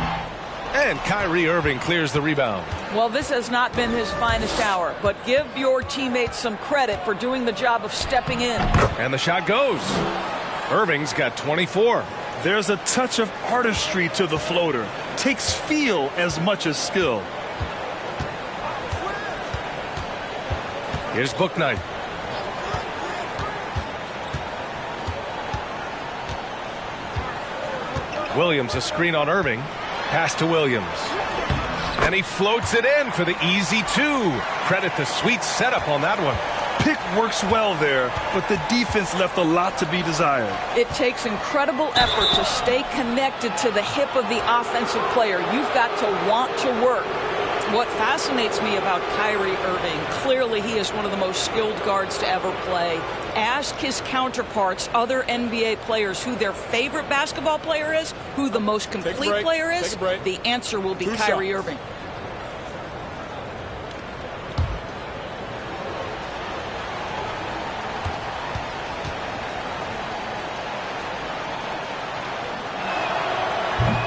A: And Kyrie Irving clears the rebound.
D: Well, this has not been his finest hour, but give your teammates some credit for doing the job of stepping in.
A: And the shot goes. Irving's got 24.
C: There's a touch of artistry to the floater. Takes feel as much as skill.
A: Here's Bouknight. Williams, a screen on Irving. Pass to Williams. And he floats it in for the easy 2. Credit the sweet setup on that one.
C: Pick works well there, but the defense left a lot to be desired.
D: It takes incredible effort to stay connected to the hip of the offensive player. You've got to want to work. What fascinates me about Kyrie Irving, clearly he is one of the most skilled guards to ever play. Ask his counterparts, other NBA players, who their favorite basketball player is, who the most complete player is. The answer will be Kyrie Irving.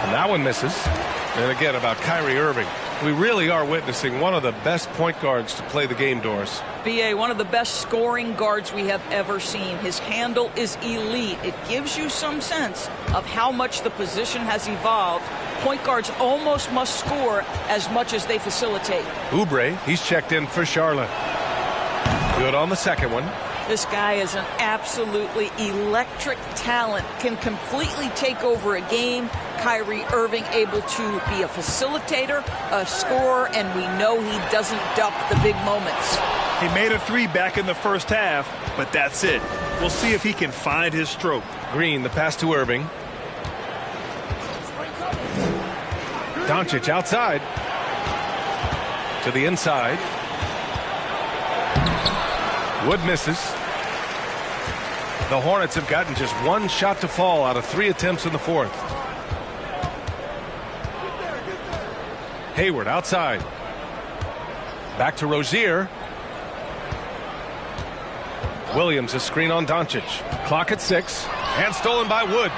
A: And that one misses. And again, about Kyrie Irving. We really are witnessing one of the best point guards to play the game, Doris.
D: B.A., one of the best scoring guards we have ever seen. His handle is elite. It gives you some sense of how much the position has evolved. Point guards almost must score as much as they facilitate.
A: Oubre, he's checked in for Charlotte. Good on the second one.
D: This guy is an absolutely electric talent, can completely take over a game. Kyrie Irving able to be a facilitator, a scorer, and we know he doesn't duck the big moments.
C: He made a 3 back in the first half, but that's it. We'll see if he can find his stroke.
A: Green, the pass to Irving. Doncic outside. To the inside. Wood misses. The Hornets have gotten just 1 shot to fall out of 3 attempts in the fourth. Hayward outside. Back to Rozier. Williams, a screen on Doncic. Clock at 6. And stolen by Wood.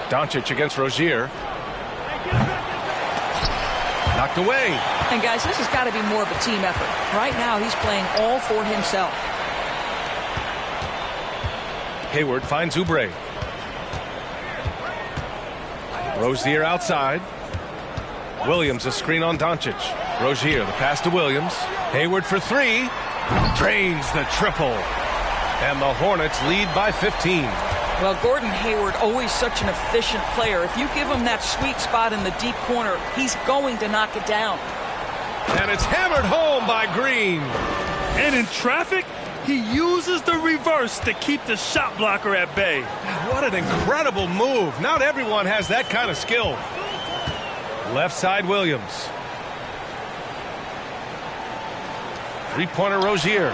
A: Doncic against Rozier. Knocked away.
D: And guys, this has got to be more of a team effort. Right now, he's playing all for himself.
A: Hayward finds Oubre. Rozier outside. Williams a screen on Doncic. Rozier, the pass to Williams. Hayward for three. Drains the triple. And the Hornets lead by 15.
D: Well, Gordon Hayward, always such an efficient player. If you give him that sweet spot in the deep corner, he's going to knock it down.
A: And it's hammered home by Green.
C: And in traffic, he uses the reverse to keep the shot blocker at bay.
A: What an incredible move. Not everyone has that kind of skill. Left side Williams. Three-pointer Rozier.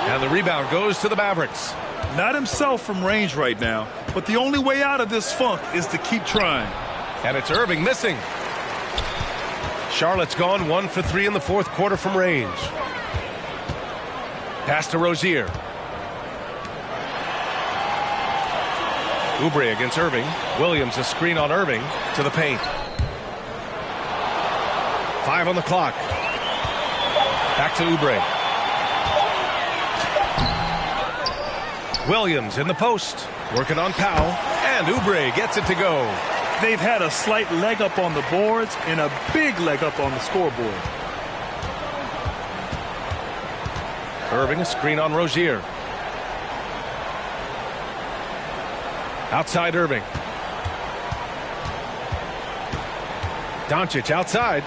A: And the rebound goes to the Mavericks.
C: Not himself from range right now, but the only way out of this funk is to keep trying.
A: And it's Irving missing. Charlotte's gone 1 for 3 in the fourth quarter from range. Pass to Rozier. Oubre against Irving. Williams a screen on Irving to the paint. 5 on the clock. Back to Oubre. Williams in the post. Working on Powell. And Oubre gets it to go.
C: They've had a slight leg up on the boards and a big leg up on the scoreboard.
A: Irving a screen on Rozier. Outside Irving. Doncic outside.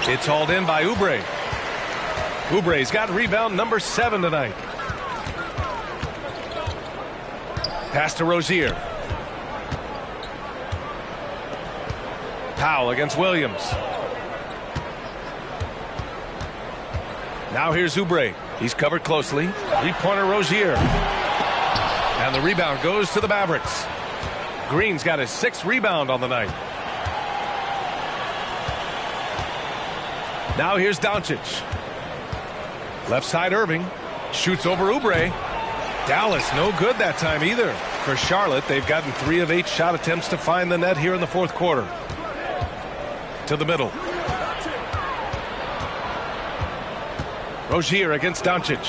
A: It's hauled in by Oubre. Oubre's got rebound number 7 tonight. Pass to Rozier. Powell against Williams. Now here's Oubre. He's covered closely. Three-pointer Rozier. And the rebound goes to the Mavericks. Green's got his 6th rebound on the night. Now here's Doncic. Left side Irving. Shoots over Oubre. Dallas no good that time either. For Charlotte, they've gotten 3 of 8 shot attempts to find the net here in the fourth quarter. To the middle. Rozier against Doncic.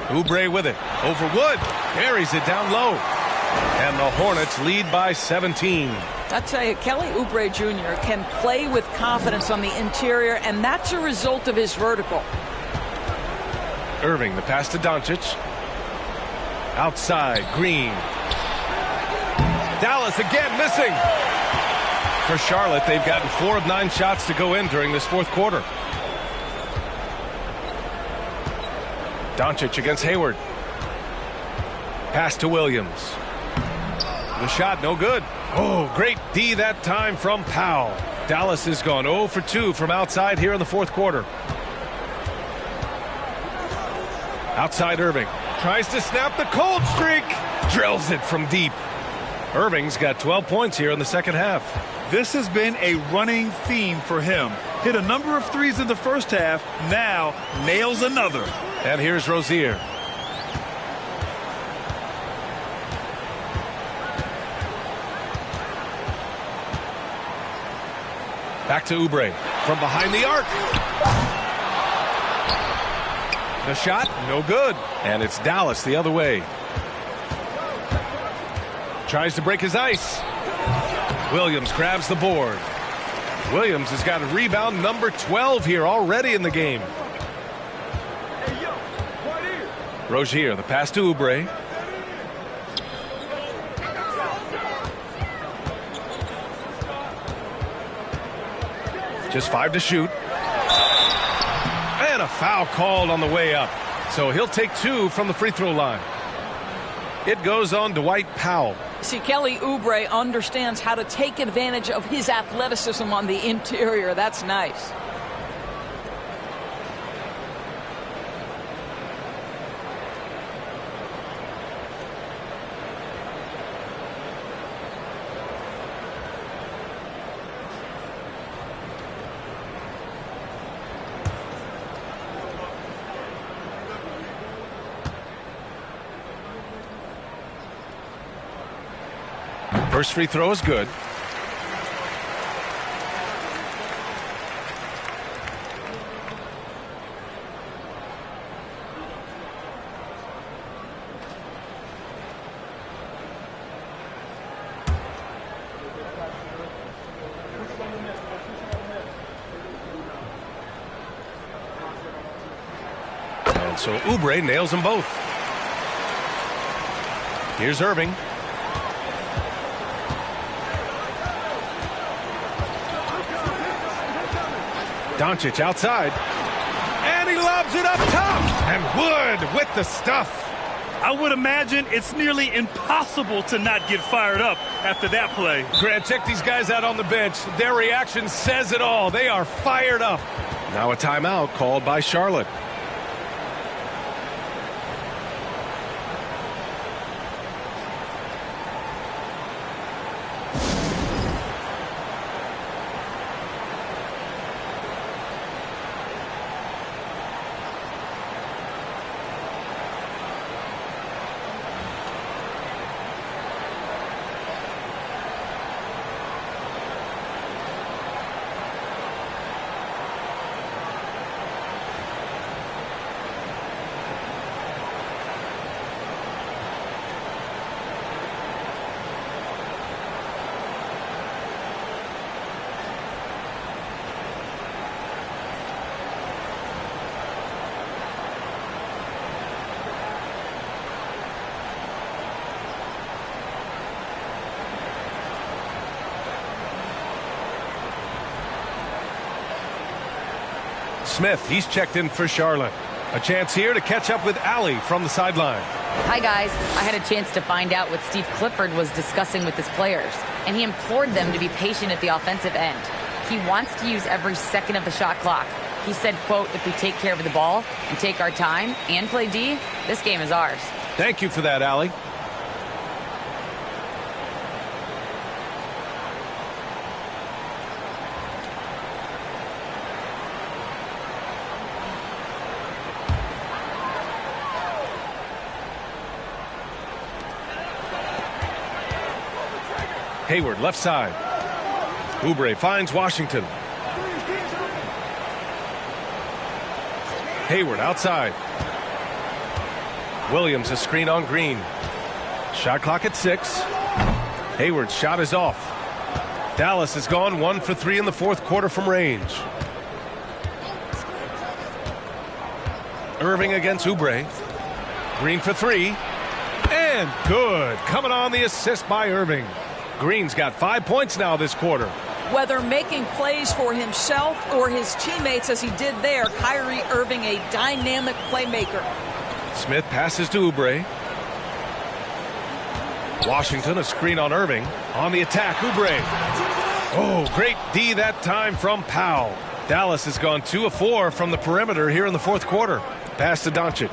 A: Oubre with it. Over Wood. Buries it down low. And the Hornets lead by 17.
D: I tell you, Kelly Oubre Jr. can play with confidence on the interior, and that's a result of his vertical.
A: Irving, the pass to Doncic. Outside, Green. Dallas again missing. For Charlotte, they've gotten 4 of 9 shots to go in during this fourth quarter. Doncic against Hayward. Pass to Williams. The shot no good. Oh, great D that time from Powell. Dallas has gone 0 for 2 from outside here in the fourth quarter. Outside Irving. Tries to snap the cold streak. Drills it from deep. Irving's got 12 points here in the second half.
C: This has been a running theme for him. Hit a number of threes in the first half. Now nails another.
A: And here's Rozier. Back to Oubre. From behind the arc. The shot, no good. And it's Dallas the other way. Tries to break his ice. Williams grabs the board. Williams has got a rebound number 12 here already in the game. Rozier, the pass to Oubre. Just 5 to shoot. And a foul called on the way up. So he'll take 2 from the free throw line. It goes on Dwight Powell.
D: See, Kelly Oubre understands how to take advantage of his athleticism on the interior. That's nice.
A: First free throw is good. And so Oubre nails them both. Here's Irving. Doncic outside. And he lobs it up top. And Wood with the stuff.
C: I would imagine it's nearly impossible to not get fired up after that play.
A: Grant, check these guys out on the bench. Their reaction says it all. They are fired up. Now a timeout called by Charlotte. Smith, he's checked in for Charlotte. A chance here to catch up with Allie from the sideline.
B: Hi, guys. I had a chance to find out what Steve Clifford was discussing with his players, and he implored them to be patient at the offensive end. He wants to use every second of the shot clock. He said, quote, if we take care of the ball and take our time and play D, this game is ours.
A: Thank you for that, Allie. Hayward, left side. Oubre finds Washington. Hayward outside. Williams a screen on Green. Shot clock at 6. Hayward's shot is off. Dallas has gone 1 for 3 in the fourth quarter from range. Irving against Oubre. Green for 3. And good. Coming on the assist by Irving. Green's got 5 points now this quarter.
D: Whether making plays for himself or his teammates as he did there, Kyrie Irving a dynamic playmaker.
A: Smith passes to Oubre. Washington a screen on Irving. On the attack, Oubre. Oh, great D that time from Powell. Dallas has gone 2 of 4 from the perimeter here in the fourth quarter. Pass to Doncic.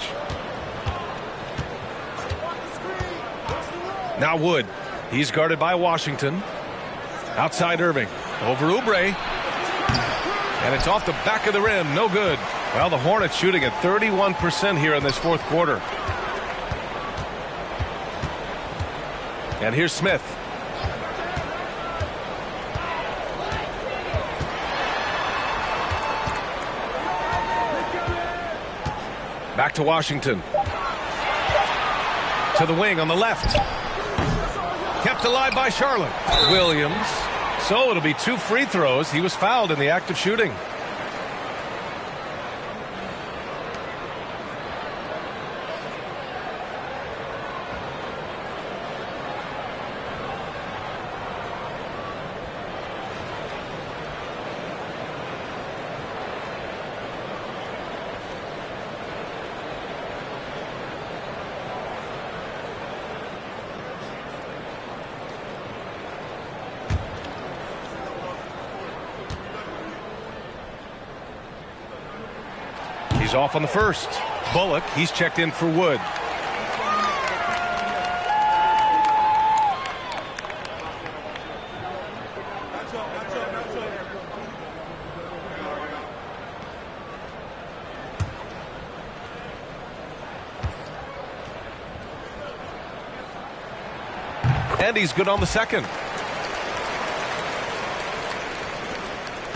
A: Now Wood. He's guarded by Washington. Outside Irving. Over Oubre. And it's off the back of the rim. No good. Well, the Hornets shooting at 31% here in this fourth quarter. And here's Smith. Back to Washington. To the wing on the left. Kept alive by Charlotte. Williams. So it'll be 2 free throws. He was fouled in the act of shooting. He's off on the first. Bullock, he's checked in for Wood. And he's good on the second.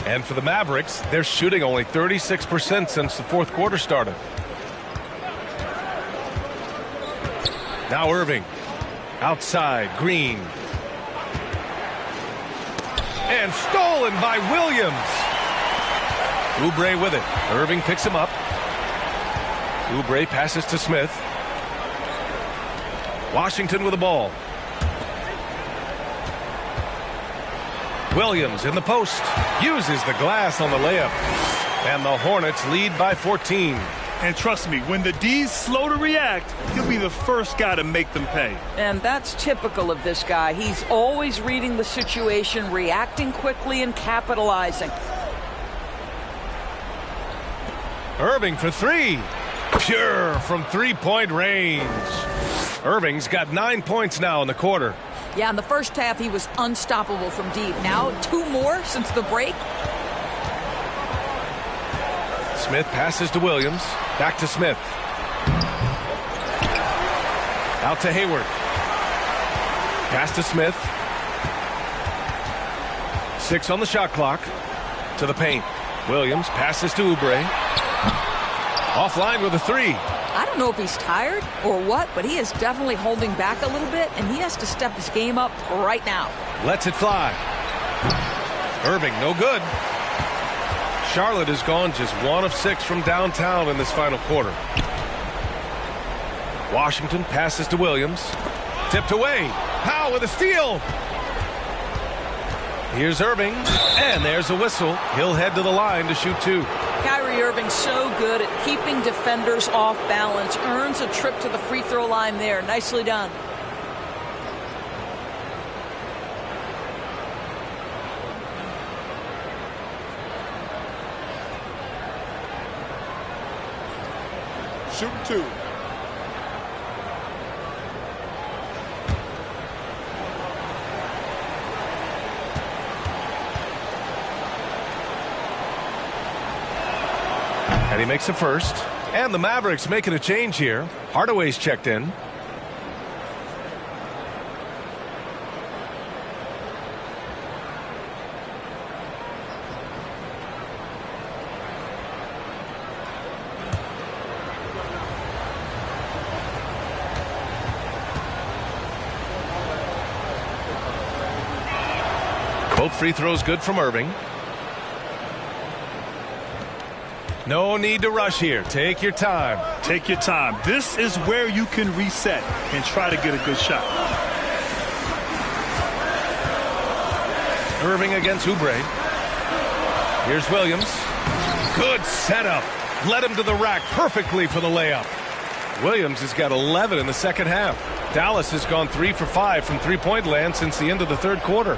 A: And for the Mavericks, they're shooting only 36% since the fourth quarter started. Now Irving. Outside, Green. And stolen by Williams. Oubre with it. Irving picks him up. Oubre passes to Smith. Washington with the ball. Williams in the post. Uses the glass on the layup. And the Hornets lead by 14.
C: And trust me, when the D's slow to react, he'll be the first guy to make them pay.
D: And that's typical of this guy. He's always reading the situation, reacting quickly, and capitalizing.
A: Irving for three. Pure from three-point range. Irving's got 9 points now in the quarter.
D: Yeah, in the first half, he was unstoppable from deep. Now, 2 more since the break.
A: Smith passes to Williams. Back to Smith. Out to Hayward. Pass to Smith. 6 on the shot clock. To the paint. Williams passes to Oubre. Offline with a 3.
D: I don't know if he's tired or what, but he is definitely holding back a little bit, and he has to step his game up right now.
A: Lets it fly. Irving, no good. Charlotte has gone just 1 of 6 from downtown in this final quarter. Washington passes to Williams. Tipped away. Powell with a steal. Here's Irving, and there's a whistle. He'll head to the line to shoot 2.
D: Kyrie Irving so good at keeping defenders off balance. Earns a trip to the free throw line there. Nicely done.
E: Shooting 2.
A: And he makes the first. And the Mavericks making a change here. Hardaway's checked in. Both free throws good from Irving. No need to rush here. Take your time.
C: Take your time. This is where you can reset and try to get a good shot.
A: Irving against Oubre. Here's Williams. Good setup. Led him to the rack perfectly for the layup. Williams has got 11 in the second half. Dallas has gone 3 for 5 from three-point land since the end of the third quarter.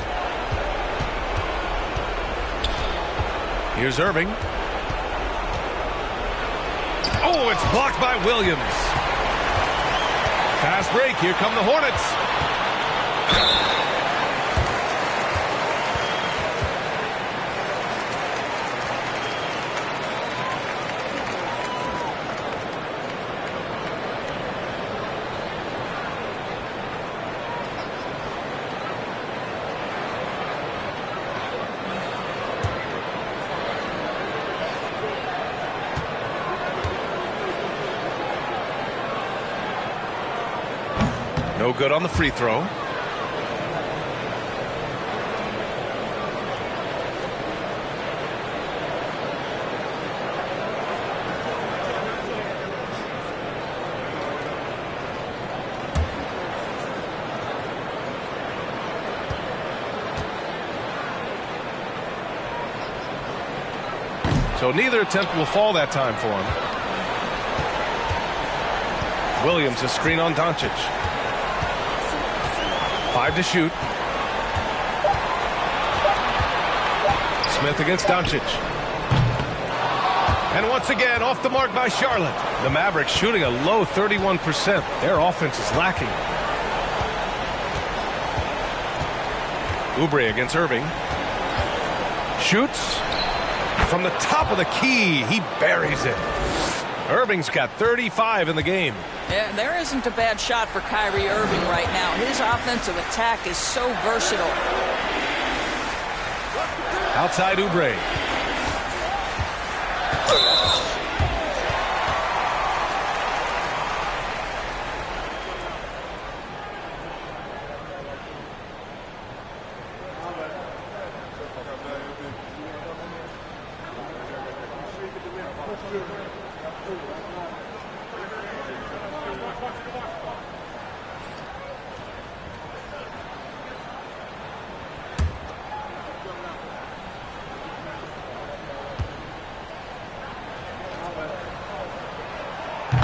A: Here's Irving. Oh, it's blocked by Williams. Fast break. Here come the Hornets. No good on the free throw. So neither attempt will fall that time for him. Williams a screen on Doncic. 5 to shoot. Smith against Doncic. And once again, off the mark by Charlotte. The Mavericks shooting a low 31%. Their offense is lacking. Oubre against Irving. Shoots. From the top of the key, he buries it. Irving's got 35 in the game.
D: There isn't a bad shot for Kyrie Irving right now. His offensive attack is so versatile.
A: Outside Oubre.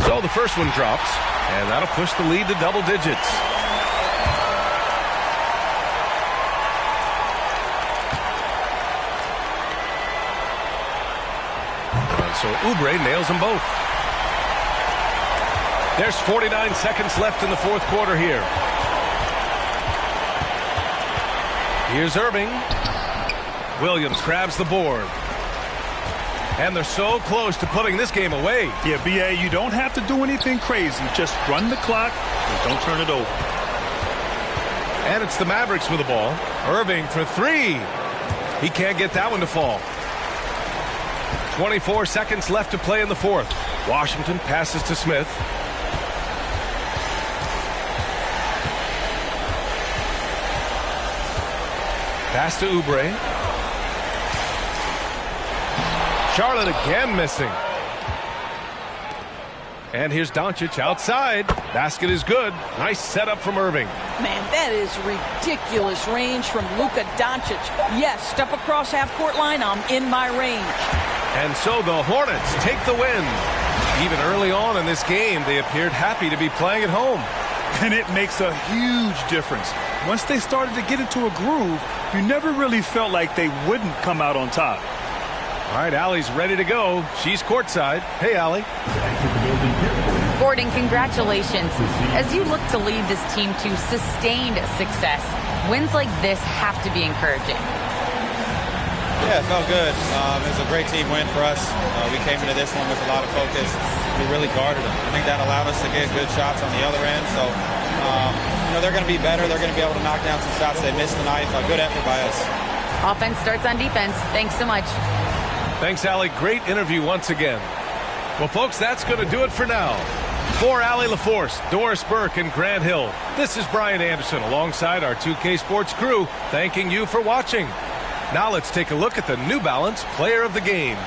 A: So the first one drops, and that'll push the lead to double digits. And so Oubre nails them both. There's 49 seconds left in the fourth quarter here. Here's Irving. Williams grabs the board. And they're so close to putting this game away.
C: Yeah, B.A., you don't have to do anything crazy. Just run the clock and don't turn it over.
A: And it's the Mavericks with the ball. Irving for three. He can't get that one to fall. 24 seconds left to play in the fourth. Washington passes to Smith. Pass to Oubre. Charlotte again missing. And here's Doncic outside. Basket is good. Nice setup from Irving.
D: Man, that is ridiculous range from Luka Doncic. Yes, step across half-court line, I'm in my range.
A: And so the Hornets take the win. Even early on in this game, they appeared happy to be playing at home.
C: And it makes a huge difference. Once they started to get into a groove, you never really felt like they wouldn't come out on top.
A: All right, Allie's ready to go. She's courtside. Hey, Allie.
B: Gordon, congratulations. As you look to lead this team to sustained success, wins like this have to be encouraging.
H: Yeah, it felt good. It was a great team win for us. We came into this one with a lot of focus. We really guarded them. I think that allowed us to get good shots on the other end. So, they're going to be better. They're going to be able to knock down some shots they missed tonight. A good effort by us.
B: Offense starts on defense. Thanks so much.
A: Thanks, Allie. Great interview once again. Well, folks, that's going to do it for now. For Allie LaForce, Doris Burke, and Grant Hill, this is Brian Anderson alongside our 2K Sports crew, thanking you for watching. Now let's take a look at the New Balance Player of the Game.